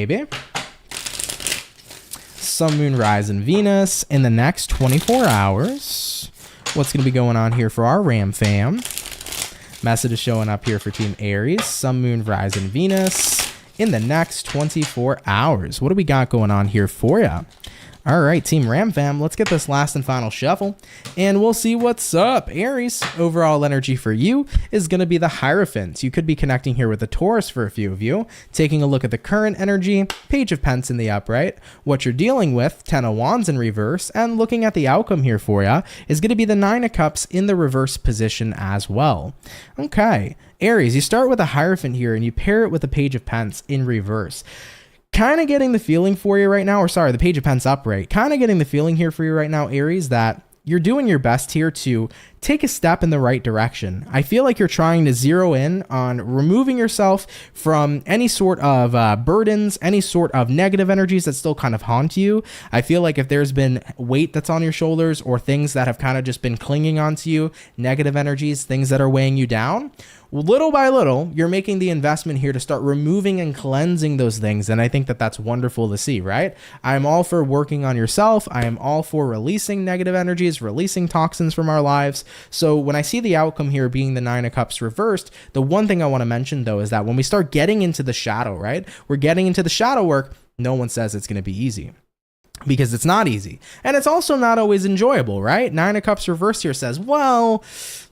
Sun, Moon, Rise, and Venus in the next 24 hours. What's going to be going on here for our Ram fam? Message is showing up here for Team Aries. Sun, Moon, Rise, and Venus in the next 24 hours. What do we got going on here for you? All right, Team Ram fam, let's get this last and final shuffle, and we'll see what's up. Aries, overall energy for you is going to be the Hierophant. You could be connecting here with the Taurus for a few of you. Taking a look at the current energy, Page of Pence in the upright. What you're dealing with, Ten of Wands in reverse, and looking at the outcome here for you is going to be the Nine of Cups in the reverse position as well. Okay, Aries, you start with a Hierophant here, and you pair it with the Page of Pence in reverse. Kind of getting the feeling for you right now, or sorry, the Page of Pence upright. Kind of getting the feeling here for you right now, Aries, that you're doing your best here to take a step in the right direction. I feel like you're trying to zero in on removing yourself from any sort of burdens, any sort of negative energies that still kind of haunt you. I feel like if there's been weight that's on your shoulders, or things that have kind of just been clinging onto you, negative energies, things that are weighing you down, little by little, you're making the investment here to start removing and cleansing those things. And I think that that's wonderful to see, right? I'm all for working on yourself. I am all for releasing negative energies, releasing toxins from our lives. So when I see the outcome here being the Nine of Cups reversed, the one thing I want to mention though is that when we start getting into the shadow, right? We're getting into the shadow work. No one says it's going to be easy, because it's not easy. And it's also not always enjoyable, right? Nine of Cups reversed here says, well,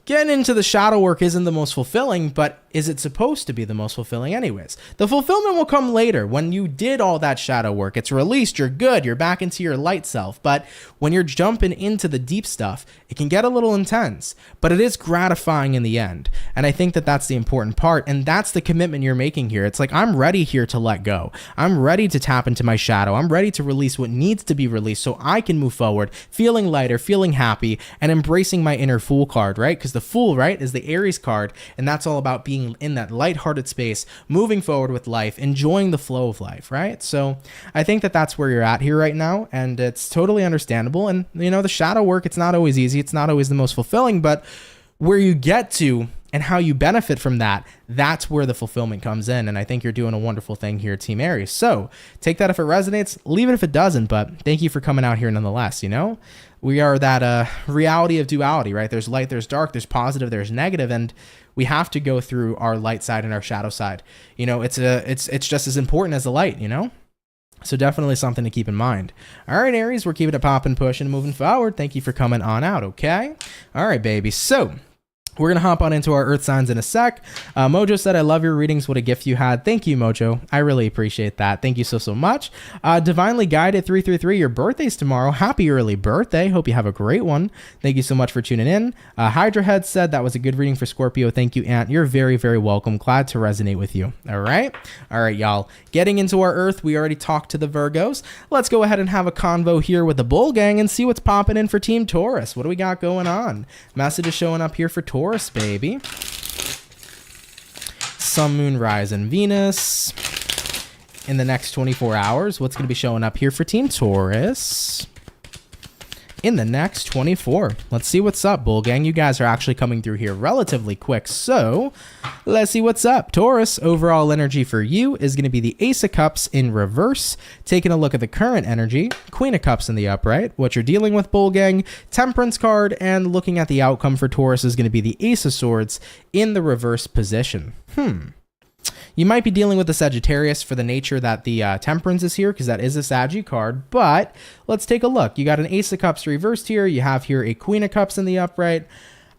getting into the shadow work isn't the most fulfilling, but is it supposed to be the most fulfilling anyways? The fulfillment will come later. When you did all that shadow work, it's released, you're good, you're back into your light self. But when you're jumping into the deep stuff, it can get a little intense, but it is gratifying in the end. And I think that that's the important part, and that's the commitment you're making here. It's like, I'm ready here to let go. I'm ready to tap into my shadow. I'm ready to release what needs to be released so I can move forward, feeling lighter, feeling happy, and embracing my inner Fool card, right? Because the Fool, right, is the Aries card, and that's all about being in that lighthearted space, moving forward with life, enjoying the flow of life, right? So I think that that's where you're at here right now, and it's totally understandable. And you know, the shadow work, it's not always easy, it's not always the most fulfilling, but where you get to and how you benefit from that, that's where the fulfillment comes in. And I think you're doing a wonderful thing here, Team Aries. So take that if it resonates, leave it if it doesn't, but thank you for coming out here nonetheless. You know, we are that reality of duality, right? There's light, there's dark, there's positive, there's negative, and we have to go through our light side and our shadow side. You know, it's just as important as the light, you know? So definitely something to keep in mind. All right, Aries, we're keeping it popping, pushing, moving forward. Thank you for coming on out, okay? All right, baby. So we're going to hop on into our earth signs in a sec. Mojo said, I love your readings. What a gift you had. Thank you, Mojo. I really appreciate that. Thank you so much. Divinely Guided 333, your birthday's tomorrow. Happy early birthday. Hope you have a great one. Thank you so much for tuning in. Hydra Head said that was a good reading for Scorpio. Thank you, Aunt. You're very, very welcome. Glad to resonate with you. All right. All right, y'all. Getting into our earth, we already talked to the Virgos. Let's go ahead and have a convo here with the Bull Gang and see what's popping in for Team Taurus. What do we got going on? Message is showing up here for Taurus. Baby. Sun, Moon, Rise, and Venus. In the next 24 hours, what's going to be showing up here for Team Taurus? In the next 24. Let's see what's up, Bull Gang. You guys are actually coming through here relatively quick. So let's see what's up. Taurus, overall energy for you is going to be the Ace of Cups in reverse. Taking a look at the current energy, Queen of Cups in the upright. What you're dealing with, Bull Gang, Temperance card, and looking at the outcome for Taurus is going to be the Ace of Swords in the reverse position. You might be dealing with the Sagittarius for the nature that the Temperance is here, because that is a Saggy card, but let's take a look. You got an Ace of Cups reversed here. You have here a Queen of Cups in the upright.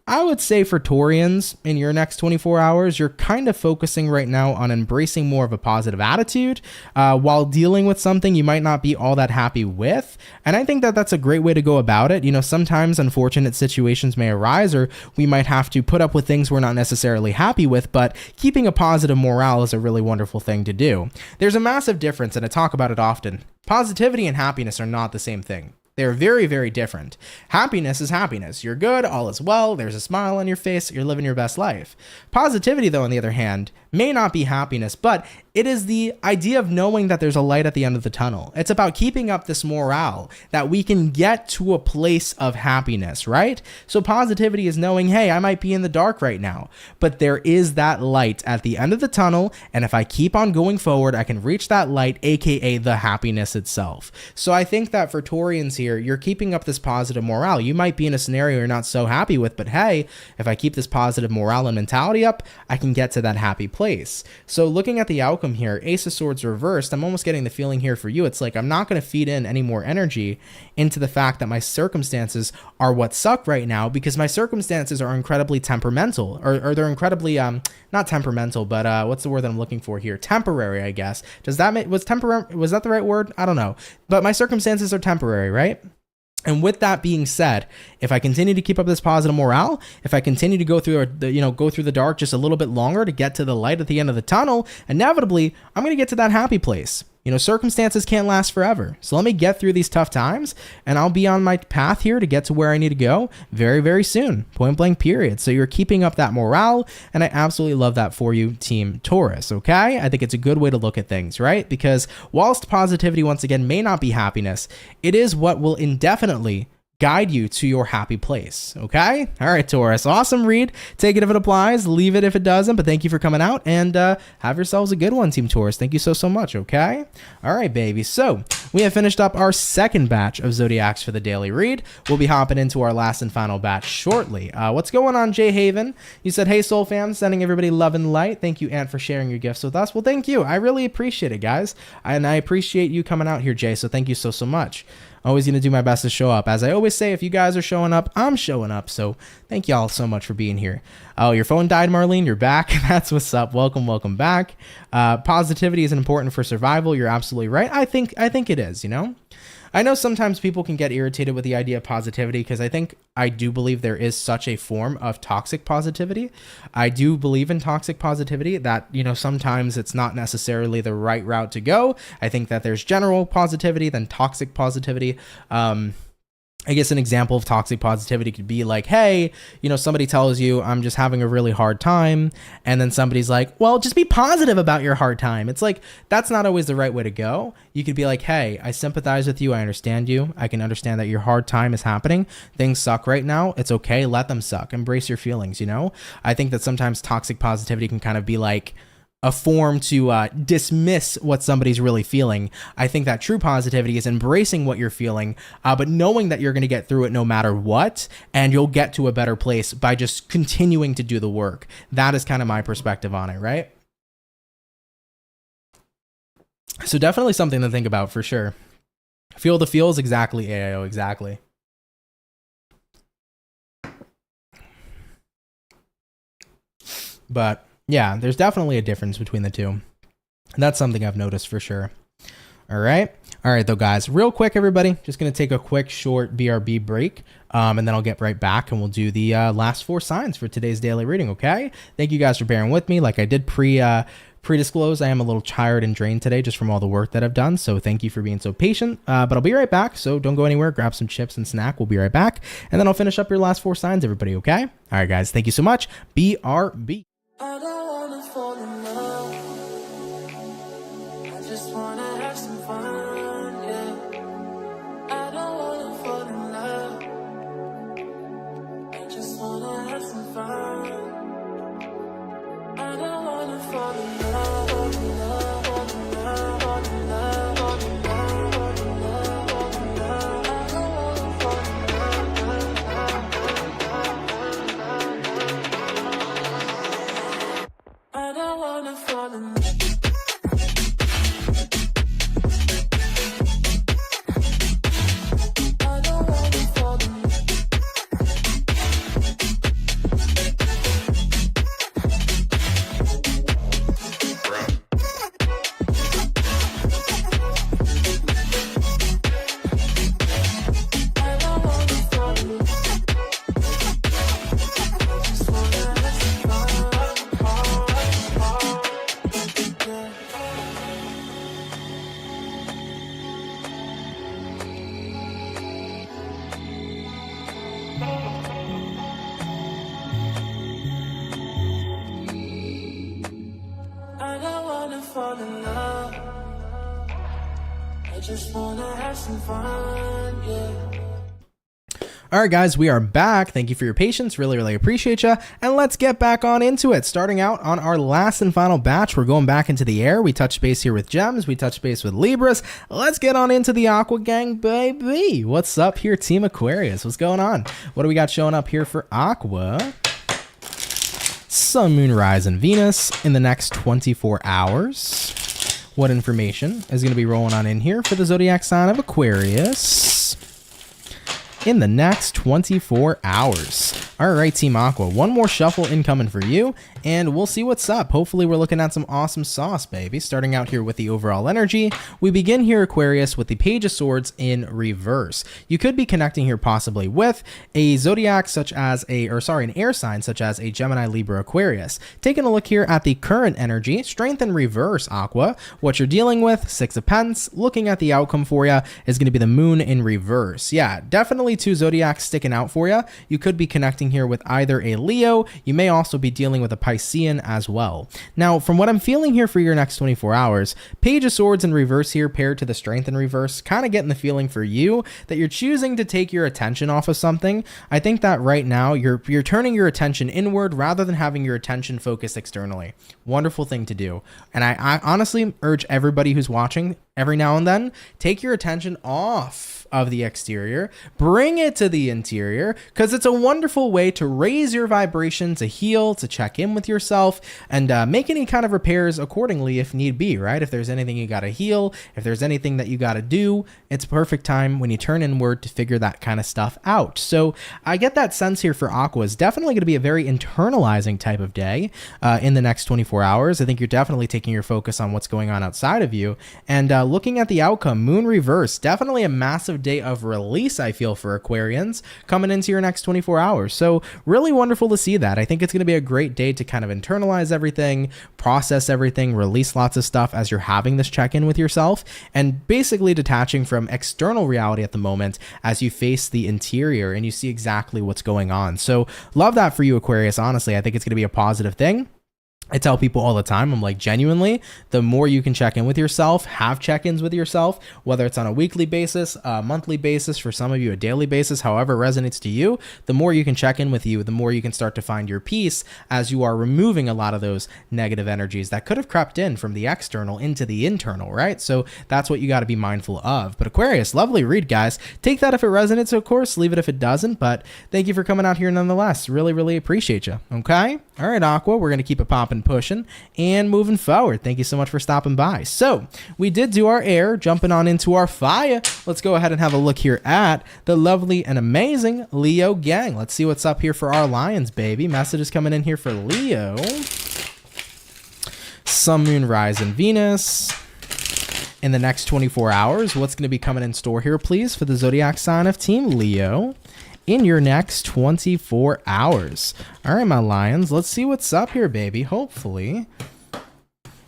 I would say for Taurians, in your next 24 hours, you're kind of focusing right now on embracing more of a positive attitude while dealing with something you might not be all that happy with. And I think that that's a great way to go about it. You know, sometimes unfortunate situations may arise, or we might have to put up with things we're not necessarily happy with, but keeping a positive morale is a really wonderful thing to do. There's a massive difference, and I talk about it often. Positivity and happiness are not the same thing. They're very, very different. Happiness is happiness. You're good, all is well, there's a smile on your face, you're living your best life. Positivity, though, on the other hand, may not be happiness, but it is the idea of knowing that there's a light at the end of the tunnel. It's about keeping up this morale that we can get to a place of happiness, right? So positivity is knowing, hey, I might be in the dark right now, but there is that light at the end of the tunnel, and if I keep on going forward, I can reach that light, aka the happiness itself. So I think that for Taurians here, you're keeping up this positive morale. You might be in a scenario you're not so happy with, but hey, if I keep this positive morale and mentality up, I can get to that happy place. So looking at the outcome here, Ace of Swords reversed, I'm almost getting the feeling here for you. It's like I'm not going to feed in any more energy into the fact that my circumstances are what suck right now, because my circumstances are incredibly temperamental, or they're incredibly not temperamental, but what's the word that I'm looking for here? Temporary, I guess. Does that make was that the right word? I don't know. But my circumstances are temporary, right? And with that being said, if I continue to keep up this positive morale, if I continue to go through the dark just a little bit longer to get to the light at the end of the tunnel, inevitably, I'm going to get to that happy place. You know, circumstances can't last forever. So let me get through these tough times, and I'll be on my path here to get to where I need to go very, very soon. Point blank, period. So you're keeping up that morale, and I absolutely love that for you, Team Taurus, okay? I think it's a good way to look at things, right? Because whilst positivity, once again, may not be happiness, it is what will indefinitely guide you to your happy place, okay? All right, Taurus, awesome read. Take it if it applies, leave it if it doesn't, but thank you for coming out, and have yourselves a good one, Team Taurus. Thank you so much, okay? All right, baby. So we have finished up our second batch of Zodiacs for the daily read. We'll be hopping into our last and final batch shortly. What's going on, Jay Haven? You said, hey, Soul Fam, sending everybody love and light. Thank you, Ant, for sharing your gifts with us. Well, thank you. I really appreciate it, guys, and I appreciate you coming out here, Jay, so thank you so much. Always going to do my best to show up. As I always say, if you guys are showing up, I'm showing up. So thank y'all so much for being here. Oh, your phone died, Marlene. You're back. That's what's up. Welcome back. Positivity is important for survival. You're absolutely right. I think it is, you know. I know sometimes people can get irritated with the idea of positivity, because I do believe there is such a form of toxic positivity. I do believe in toxic positivity, that, you know, sometimes it's not necessarily the right route to go. I think that there's general positivity, then toxic positivity. I guess an example of toxic positivity could be like, hey, you know, somebody tells you I'm just having a really hard time, and then somebody's like, well, just be positive about your hard time. It's like, that's not always the right way to go. You could be like, hey, I sympathize with you. I understand you. I can understand that your hard time is happening. Things suck right now. It's okay. Let them suck. Embrace your feelings, you know? I think that sometimes toxic positivity can kind of be like a form to dismiss what somebody's really feeling. I think that true positivity is embracing what you're feeling, but knowing that you're going to get through it no matter what, and you'll get to a better place by just continuing to do the work. That is kind of my perspective on it, right? So definitely something to think about for sure. Feel the feels, exactly, AIO, exactly. But yeah, there's definitely a difference between the two. That's something I've noticed for sure. All right. All right, though, guys, real quick, everybody, just going to take a quick short BRB break, and then I'll get right back and we'll do the last 4 signs for today's daily reading. Okay. Thank you guys for bearing with me. Like I did pre-disclose, I am a little tired and drained today just from all the work that I've done. So thank you for being so patient, but I'll be right back. So don't go anywhere. Grab some chips and snack. We'll be right back. And then I'll finish up your last 4 signs, everybody. Okay. All right, guys. Thank you so much. BRB. I don't wanna fall in love. I just wanna have some fun, yeah. I don't wanna fall in love. I just wanna have some fun. I don't wanna fall in love, fall in love, fall in love, fall in love, fall in love, fall in love, fall in love. I don't wanna fall in love. I don't wanna fall in love. Fall in love. I just wanna have some fun, yeah. All right, guys, we are back. Thank you for your patience. Really, really appreciate you. And let's get back on into it. Starting out on our last and final batch, we're going back into the air. We touched base here with Gems. We touched base with Libras. Let's get on into the Aqua Gang, baby. What's up here, Team Aquarius? What's going on? What do we got showing up here for Aqua? Sun, Moon, Rise, and Venus in the next 24 hours. What information is going to be rolling on in here for the zodiac sign of Aquarius in the next 24 hours? All right, Team Aqua, one more shuffle incoming for you, and we'll see what's up. Hopefully, we're looking at some awesome sauce, baby. Starting out here with the overall energy, we begin here, Aquarius, with the Page of Swords in reverse. You could be connecting here possibly with a zodiac such as an air sign such as a Gemini, Libra, Aquarius. Taking a look here at the current energy, strength in reverse, Aqua. What you're dealing with, 6 of Pence. Looking at the outcome for you is going to be the Moon in reverse. Yeah, definitely 2 zodiacs sticking out for you. You could be connecting here with either a Leo. You may also be dealing with a Piscean as well. Now, from what I'm feeling here for your next 24 hours, Page of Swords in reverse here paired to the Strength in reverse, kind of getting the feeling for you that you're choosing to take your attention off of something. I think that right now you're turning your attention inward rather than having your attention focused externally. Wonderful thing to do. And I honestly urge everybody who's watching, every now and then, take your attention off of the exterior, bring it to the interior, because it's a wonderful way to raise your vibration, to heal, to check in with yourself, and make any kind of repairs accordingly if need be, right? If there's anything you got to heal, if there's anything that you got to do, it's a perfect time when you turn inward to figure that kind of stuff out. So I get that sense here for Aqua is definitely going to be a very internalizing type of day in the next 24 hours. I think you're definitely taking your focus on what's going on outside of you, and looking at the outcome, Moon reverse, definitely a massive day of release, I feel, for Aquarians coming into your next 24 hours. So really wonderful to see that. I think it's going to be a great day to kind of internalize everything, process everything, release lots of stuff as you're having this check-in with yourself, and basically detaching from external reality at the moment as you face the interior and you see exactly what's going on. So love that for you, Aquarius. Honestly, I think it's going to be a positive thing. I tell people all the time, I'm like, genuinely, the more you can check in with yourself, have check-ins with yourself, whether it's on a weekly basis, a monthly basis, for some of you a daily basis, however it resonates to you, the more you can check in with you, the more you can start to find your peace as you are removing a lot of those negative energies that could have crept in from the external into the internal, right? So that's what you got to be mindful of. But Aquarius, lovely read, guys. Take that if it resonates, of course, leave it if it doesn't, but thank you for coming out here nonetheless. Really, really appreciate you, okay? All right, Aqua, we're going to keep it popping popping, pushing, and moving forward. Thank you so much for stopping by. So we did do our air, jumping on into our fire. Let's go ahead and have a look here at the lovely and amazing Leo gang. Let's see what's up here for our Lions, baby. Messages coming in here for Leo. Sun, Moon, Rise, and Venus. In the next 24 hours, what's going to be coming in store here, please, for the zodiac sign of Team Leo in your next 24 hours. All right, my Lions, let's see what's up here, baby. Hopefully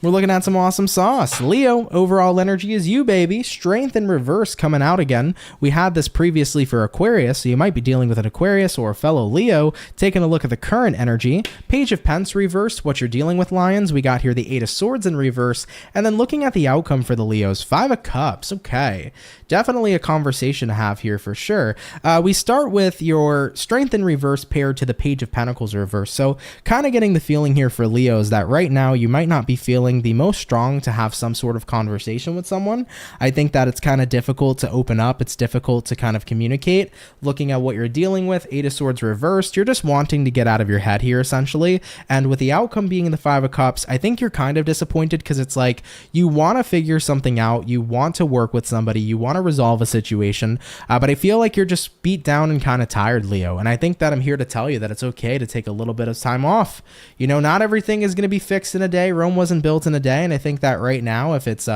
we're looking at some awesome sauce. Leo, overall energy is you, baby. Strength in reverse coming out again. We had this previously for Aquarius, so you might be dealing with an Aquarius or a fellow Leo. Taking a look at the current energy. Page of Pence reversed, what you're dealing with, Lions. We got here the Eight of Swords in reverse. And then looking at the outcome for the Leos, Five of Cups. Okay, definitely a conversation to have here for sure. We start with your Strength in reverse paired to the Page of Pentacles reverse. So kind of getting the feeling here for Leos that right now you might not be feeling the most strong to have some sort of conversation with someone. I think that it's kind of difficult to open up. It's difficult to kind of communicate. Looking at what you're dealing with, Eight of Swords reversed, you're just wanting to get out of your head here essentially. And with the outcome being the Five of Cups, I think you're kind of disappointed because it's like you want to figure something out. You want to work with somebody. You want to resolve a situation. But I feel like you're just beat down and kind of tired, Leo. And I think that I'm here to tell you that it's okay to take a little bit of time off. You know, not everything is going to be fixed in a day. Rome wasn't built in a day. And I think that right now, if it's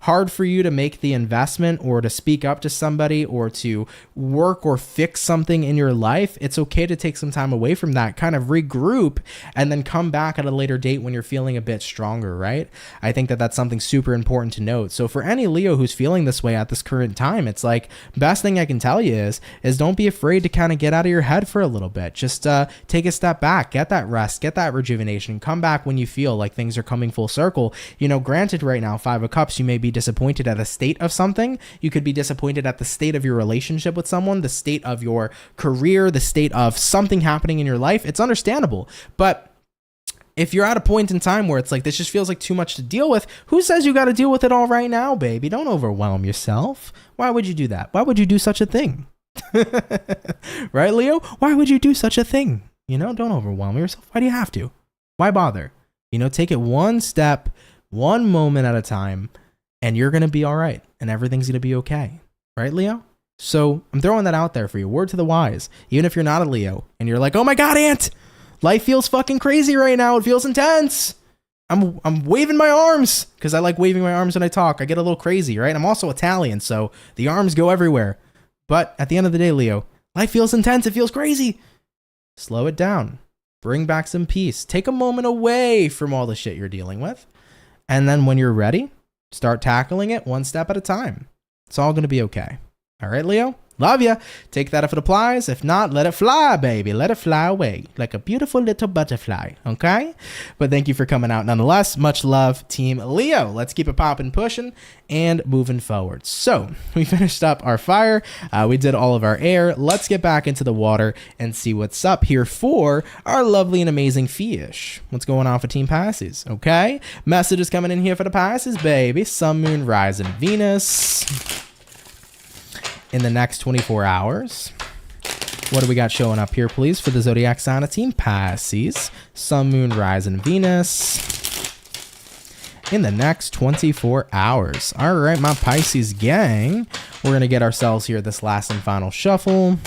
hard for you to make the investment or to speak up to somebody or to work or fix something in your life, it's okay to take some time away from that, kind of regroup, and then come back at a later date when you're feeling a bit stronger, right? I think that that's something super important to note. So for any Leo who's feeling this way at this current time, it's like, best thing I can tell you is don't be afraid to kind of get out of your head for a little bit. Just take a step back, get that rest, get that rejuvenation, come back when you feel like things are coming full circle. You know, granted, right now, Five of Cups, you may be disappointed at the state of something. You could be disappointed at the state of your relationship with someone, the state of your career, the state of something happening in your life. It's understandable. But if you're at a point in time where it's like, this just feels like too much to deal with, who says you got to deal with it all right now, baby? Don't overwhelm yourself. Why would you do that? Why would you do such a thing? Right, Leo? Why would you do such a thing? You know, don't overwhelm yourself. Why do you have to? Why bother? You know, take it one step, one moment at a time, and you're going to be all right, and everything's going to be okay. Right, Leo? So I'm throwing that out there for you. Word to the wise. Even if you're not a Leo, and you're like, oh my God, Ant, life feels fucking crazy right now. It feels intense. I'm waving my arms, because I like waving my arms when I talk. I get a little crazy, right? I'm also Italian, so the arms go everywhere. But at the end of the day, Leo, life feels intense. It feels crazy. Slow it down. Bring back some peace. Take a moment away from all the shit you're dealing with. And then when you're ready, start tackling it one step at a time. It's all going to be okay. All right, Leo? Love ya. Take that if it applies. If not, let it fly, baby. Let it fly away like a beautiful little butterfly. Okay? But thank you for coming out nonetheless. Much love, Team Leo. Let's keep it popping, pushing, and moving forward. So we finished up our fire. We did all of our air. Let's get back into the water and see what's up here for our lovely and amazing fish. What's going on for Team Pisces? Okay? Messages coming in here for the Pisces, baby. Sun, Moon, Rise, and Venus. In the next 24 hours, what do we got showing up here, please, for the zodiac sign of Team Pisces? Sun, Moon, Rise, and Venus. In the next 24 hours. All right, my Pisces gang. We're going to get ourselves here this last and final shuffle.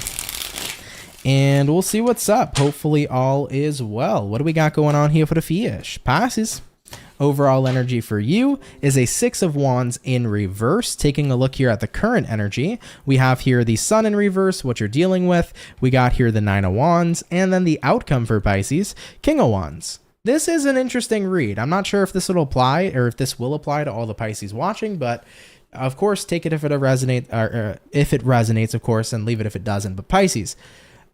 And we'll see what's up. Hopefully all is well. What do we got going on here for the fish? Pisces. Overall energy for you is a Six of Wands in reverse. Taking a look here at the current energy, we have here the Sun in reverse, what you're dealing with. We got here the Nine of Wands, and then the outcome for Pisces, King of Wands. This is an interesting read. I'm not sure if this will apply or if this will apply to all the Pisces watching, but of course, take it if it resonates, or if it resonates, of course, and leave it if it doesn't. But Pisces,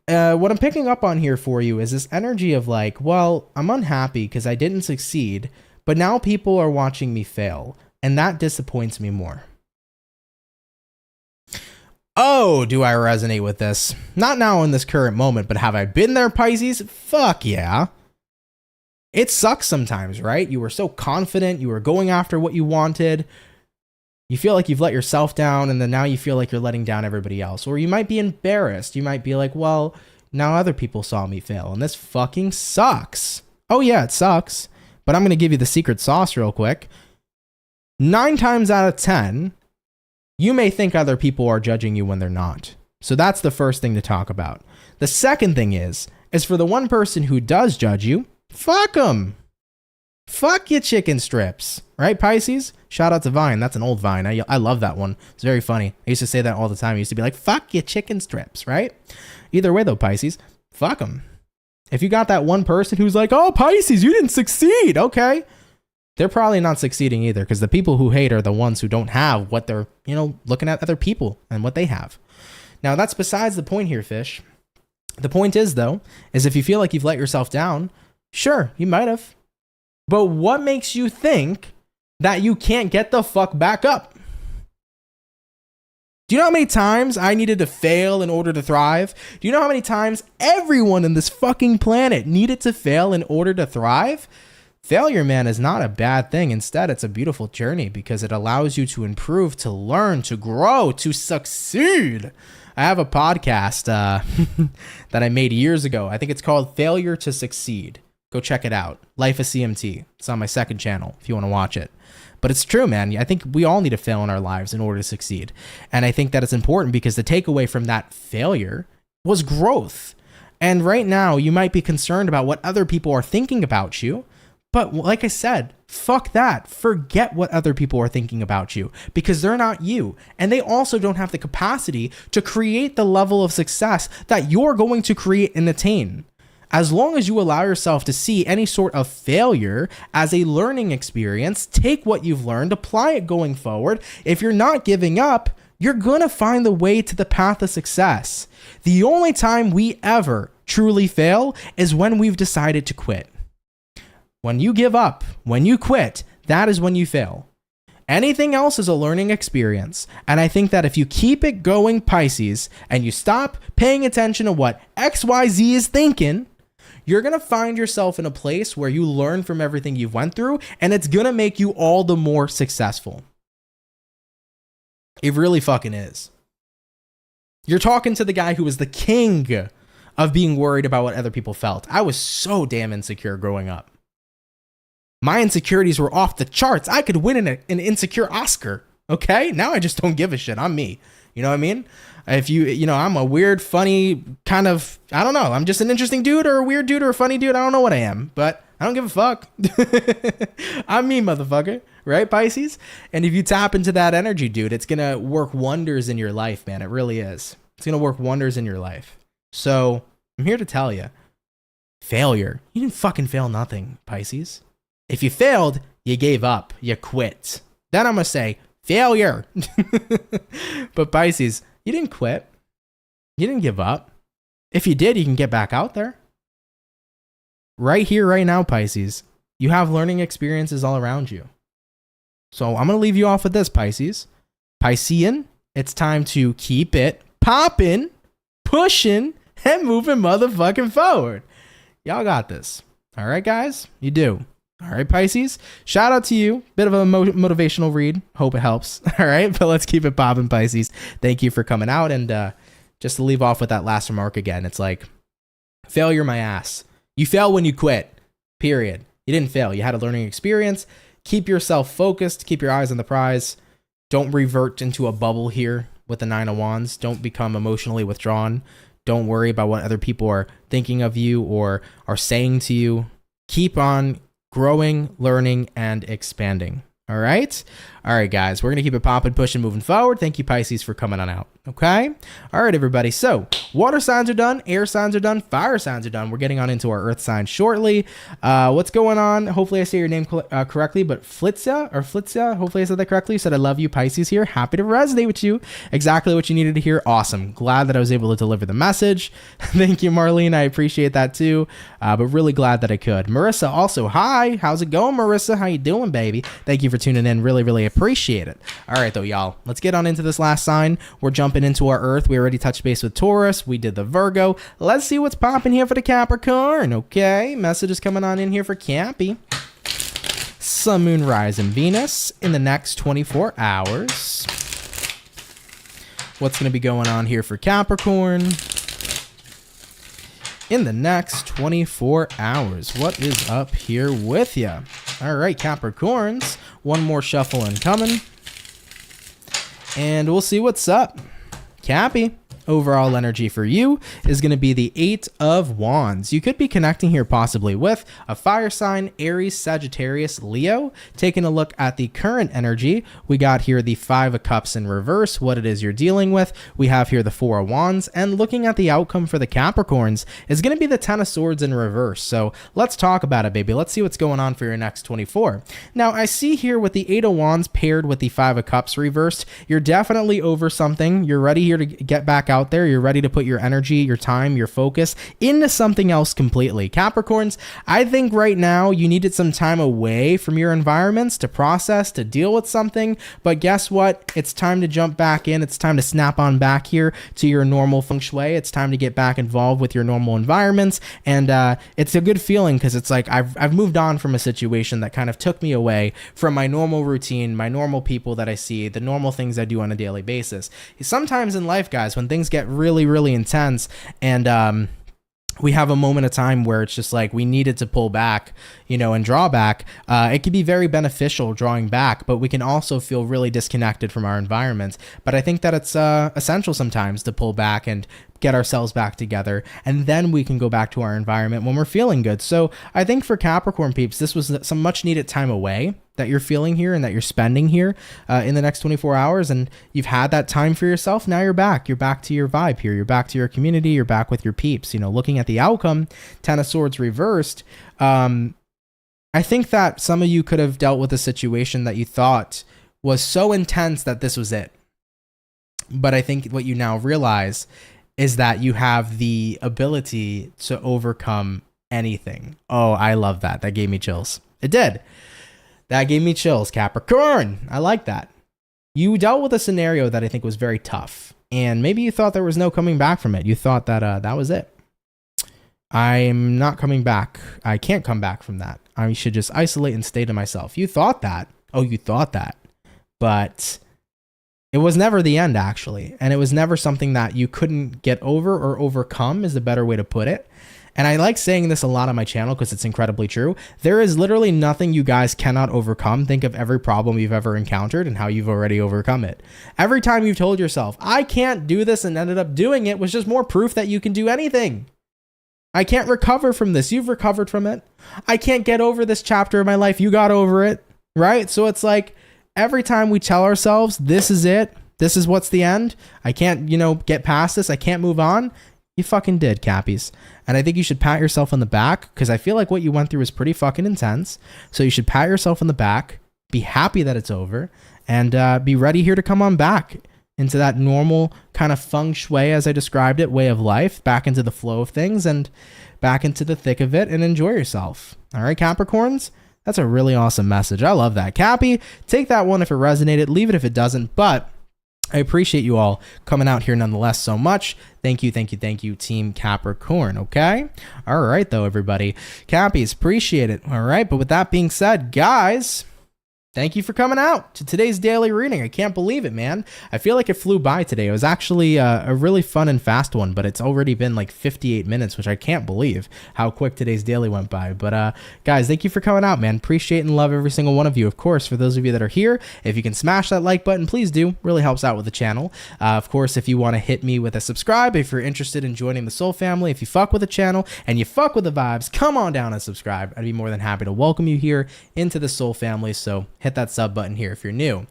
what I'm picking up on here for you is this energy of like, well, I'm unhappy because I didn't succeed, but now people are watching me fail, and that disappoints me more. Oh, do I resonate with this? Not now in this current moment, but have I been there, Pisces? Fuck yeah. It sucks sometimes, right? You were so confident, you were going after what you wanted. You feel like you've let yourself down, and then now you feel like you're letting down everybody else. Or you might be embarrassed. You might be like, well, now other people saw me fail, and this fucking sucks. Oh yeah, it sucks. but I'm going to give you the secret sauce real quick. 9 times out of 10, you may think other people are judging you when they're not. So that's the first thing to talk about. The second thing is for the one person who does judge you, fuck them. Fuck your chicken strips. Right, Pisces? Shout out to Vine. That's an old Vine. I love that one. It's very funny. I used to say that all the time. I used to be like, fuck your chicken strips, right? Either way, though, Pisces, fuck them. If you got that one person who's like, oh, Pisces, you didn't succeed. Okay. They're probably not succeeding either, because the people who hate are the ones who don't have what they're, looking at other people and what they have. Now, that's besides the point here, Fish. The point is, though, is if you feel like you've let yourself down, sure, you might have. But what makes you think that you can't get the fuck back up? Do you know how many times I needed to fail in order to thrive? Do you know how many times everyone in this fucking planet needed to fail in order to thrive? Failure, man, is not a bad thing. Instead, it's a beautiful journey because it allows you to improve, to learn, to grow, to succeed. I have a podcast that I made years ago. I think it's called Failure to Succeed. Go check it out. Life of CMT. It's on my second channel if you want to watch it. But it's true, man. I think we all need to fail in our lives in order to succeed. And I think that it's important because the takeaway from that failure was growth. And right now, you might be concerned about what other people are thinking about you. But like I said, fuck that. Forget what other people are thinking about you because they're not you. And they also don't have the capacity to create the level of success that you're going to create and attain. As long as you allow yourself to see any sort of failure as a learning experience, take what you've learned, apply it going forward. If you're not giving up, you're going to find the way to the path of success. The only time we ever truly fail is when we've decided to quit. When you give up, when you quit, that is when you fail. Anything else is a learning experience. And I think that if you keep it going, Pisces, and you stop paying attention to what XYZ is thinking, you're going to find yourself in a place where you learn from everything you've went through, and it's going to make you all the more successful. It really fucking is. You're talking to the guy who was the king of being worried about what other people felt. I was so damn insecure growing up. My insecurities were off the charts. I could win an insecure Oscar. Okay? Now I just don't give a shit. I'm me. You know what I mean? If I'm a weird, funny kind of, I don't know. I'm just an interesting dude or a weird dude or a funny dude. I don't know what I am, but I don't give a fuck. I'm me, motherfucker. Right, Pisces? And if you tap into that energy, dude, it's going to work wonders in your life, man. It really is. It's going to work wonders in your life. So I'm here to tell you, failure. You didn't fucking fail nothing, Pisces. If you failed, you gave up. You quit. Then I'm going to say, failure. But Pisces, you didn't quit. You didn't give up. If you did, you can get back out there. Right here, right now, Pisces, you have learning experiences all around you. So I'm going to leave you off with this, Pisces. Piscean, it's time to keep it popping, pushing, and moving motherfucking forward. Y'all got this. All right, guys? You do. All right, Pisces, shout out to you. Bit of a motivational read. Hope it helps. All right, but let's keep it popping, Pisces. Thank you for coming out. And just to leave off with that last remark again, it's like, failure my ass. You fail when you quit, period. You didn't fail. You had a learning experience. Keep yourself focused. Keep your eyes on the prize. Don't revert into a bubble here with the 9 of Wands. Don't become emotionally withdrawn. Don't worry about what other people are thinking of you or are saying to you. Keep on growing, learning, and expanding. All right? All right, guys. We're going to keep it popping, pushing, moving forward. Thank you, Pisces, for coming on out. Okay? All right, everybody. So, water signs are done. Air signs are done. Fire signs are done. We're getting on into our earth signs shortly. What's going on? Hopefully, I say your name correctly, but Flitzia, hopefully I said that correctly. Said, I love you, Pisces here. Happy to resonate with you. Exactly what you needed to hear. Awesome. Glad that I was able to deliver the message. Thank you, Marlene. I appreciate that, too. But really glad that I could. Marissa, also, hi. How's it going, Marissa? How you doing, baby? Thank you for tuning in. Really, really appreciate it. All right, though, y'all. Let's get on into this last sign. We're jumping into our Earth. We already touched base with Taurus. We did the Virgo. Let's see what's popping here for the Capricorn. Okay, message is coming on in here for Cappy. Sun, Moon, Rise, and Venus in the next 24 hours. What's going to be going on here for Capricorn? in the next 24 hours. What is up here with you? All right, Capricorns, one more shuffle incoming, and we'll see what's up. Cappy, overall energy for you is going to be the 8 of Wands. You could be connecting here possibly with a fire sign, Aries, Sagittarius, Leo. Taking a look at the current energy, we got here the 5 of Cups in reverse, what it is you're dealing with. We have here the 4 of Wands, and looking at the outcome for the Capricorns is going to be the 10 of Swords in reverse. So let's talk about it, baby. Let's see what's going on for your next 24. Now, I see here with the 8 of Wands paired with the 5 of Cups reversed, you're definitely over something. You're ready here to get back out there. You're ready to put your energy, your time, your focus into something else completely. Capricorns, I think right now you needed some time away from your environments to process, to deal with something. But guess what? It's time to jump back in. It's time to snap on back here to your normal feng shui. It's time to get back involved with your normal environments. And it's a good feeling because it's like I've moved on from a situation that kind of took me away from my normal routine, my normal people that I see, the normal things I do on a daily basis. Sometimes in life, guys, when things get really, really intense and we have a moment of time where it's just like we needed to pull back, you know, and draw back. It can be very beneficial drawing back, but we can also feel really disconnected from our environment. But I think that it's essential sometimes to pull back and get ourselves back together, and then we can go back to our environment when we're feeling good. So I think for Capricorn peeps, this was some much needed time away that you're feeling here and that you're spending here in the next 24 hours. And you've had that time for yourself. Now you're back to your vibe here. You're back to your community. You're back with your peeps, you know, looking at the outcome, 10 of Swords reversed. I think that some of you could have dealt with a situation that you thought was so intense that this was it. But I think what you now realize is that you have the ability to overcome anything. Oh, I love that. That gave me chills. It did. That gave me chills, Capricorn. I like that. You dealt with a scenario that I think was very tough, and maybe you thought there was no coming back from it. You thought that that was it. I'm not coming back. I can't come back from that. I should just isolate and stay to myself. You thought that. Oh, you thought that. But it was never the end, actually. And it was never something that you couldn't get over or overcome is the better way to put it. And I like saying this a lot on my channel because it's incredibly true. There is literally nothing you guys cannot overcome. Think of every problem you've ever encountered and how you've already overcome it. Every time you've told yourself, I can't do this, and ended up doing it, was just more proof that you can do anything. I can't recover from this. You've recovered from it. I can't get over this chapter of my life. You got over it, right? So it's like every time we tell ourselves, this is it. This is what's the end. I can't, you know, get past this. I can't move on. You fucking did, Cappies. And I think you should pat yourself on the back because I feel like what you went through is pretty fucking intense. So you should pat yourself on the back, be happy that it's over, and be ready here to come on back into that normal kind of feng shui, as I described it, way of life, back into the flow of things and back into the thick of it and enjoy yourself. All right, Capricorns? That's a really awesome message. I love that. Cappy, take that one if it resonated. Leave it if it doesn't. But I appreciate you all coming out here nonetheless so much. Thank you, thank you, thank you, Team Capricorn, okay? All right, though, everybody. Cappies, appreciate it, all right? But with that being said, guys, thank you for coming out to today's daily reading. I can't believe it, man. I feel like it flew by today. It was actually a really fun and fast one, but it's already been like 58 minutes, which I can't believe how quick today's daily went by. But guys, thank you for coming out, man. Appreciate and love every single one of you. Of course, for those of you that are here, if you can smash that like button, please do. Really helps out with the channel. Of course, if you want to hit me with a subscribe, if you're interested in joining the Soul family, if you fuck with the channel and you fuck with the vibes, come on down and subscribe. I'd be more than happy to welcome you here into the Soul family. So hit that sub button here if you're new.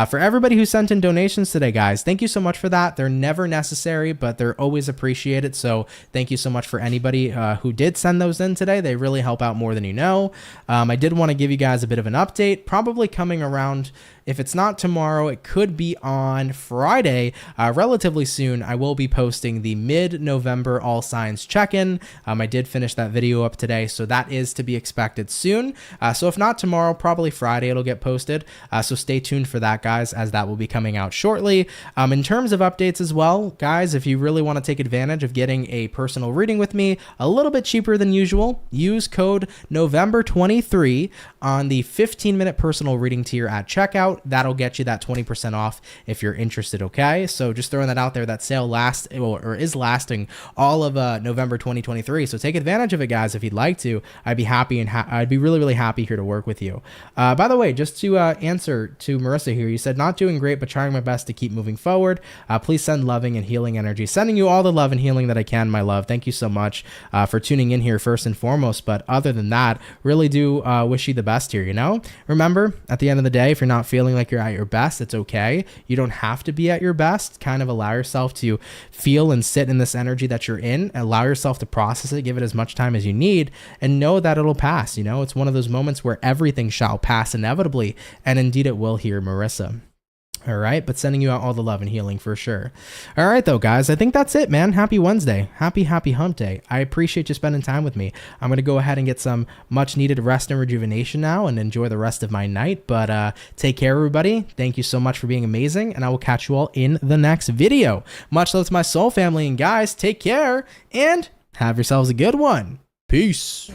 For everybody who sent in donations today, guys, thank you so much for that. They're never necessary, but they're always appreciated. So thank you so much for anybody who did send those in today. They really help out more than you know. I did want to give you guys a bit of an update, probably coming around. If it's not tomorrow, it could be on Friday. Relatively soon, I will be posting the mid-November All Signs check-in. I did finish that video up today, so that is to be expected soon. So if not tomorrow, probably Friday it'll get posted. So stay tuned for that, guys, as that will be coming out shortly. In terms of updates as well, guys, if you really want to take advantage of getting a personal reading with me a little bit cheaper than usual, use code November23 on the 15-minute personal reading tier at checkout. checkout. That'll get you that 20% off if you're interested, okay? So just throwing that out there. That sale is lasting all of November 2023. So take advantage of it, guys, if you'd like to. I'd be happy and I'd be really, really happy here to work with you. By the way, just to answer to Marissa here, you said not doing great, but trying my best to keep moving forward. Please send loving and healing energy. Sending you all the love and healing that I can, my love. Thank you so much for tuning in here first and foremost. But other than that, really do wish you the best here, you know? Remember, at the end of the day, if you're not feeling like you're at your best, it's okay. You don't have to be at your best. Kind of allow yourself to feel and sit in this energy that you're in. Allow yourself to process it. Give it as much time as you need and know that it'll pass. You know, it's one of those moments where everything shall pass inevitably. And indeed it will here, Marissa. All right, but sending you out all the love and healing for sure. All right, though, guys, I think that's it, man. Happy Wednesday. Happy hump day. I appreciate you spending time with me. I'm going to go ahead and get some much needed rest and rejuvenation now and enjoy the rest of my night. But take care, everybody. Thank you so much for being amazing, and I will catch you all in the next video. Much love to my soul family, and guys, take care and have yourselves a good one. Peace.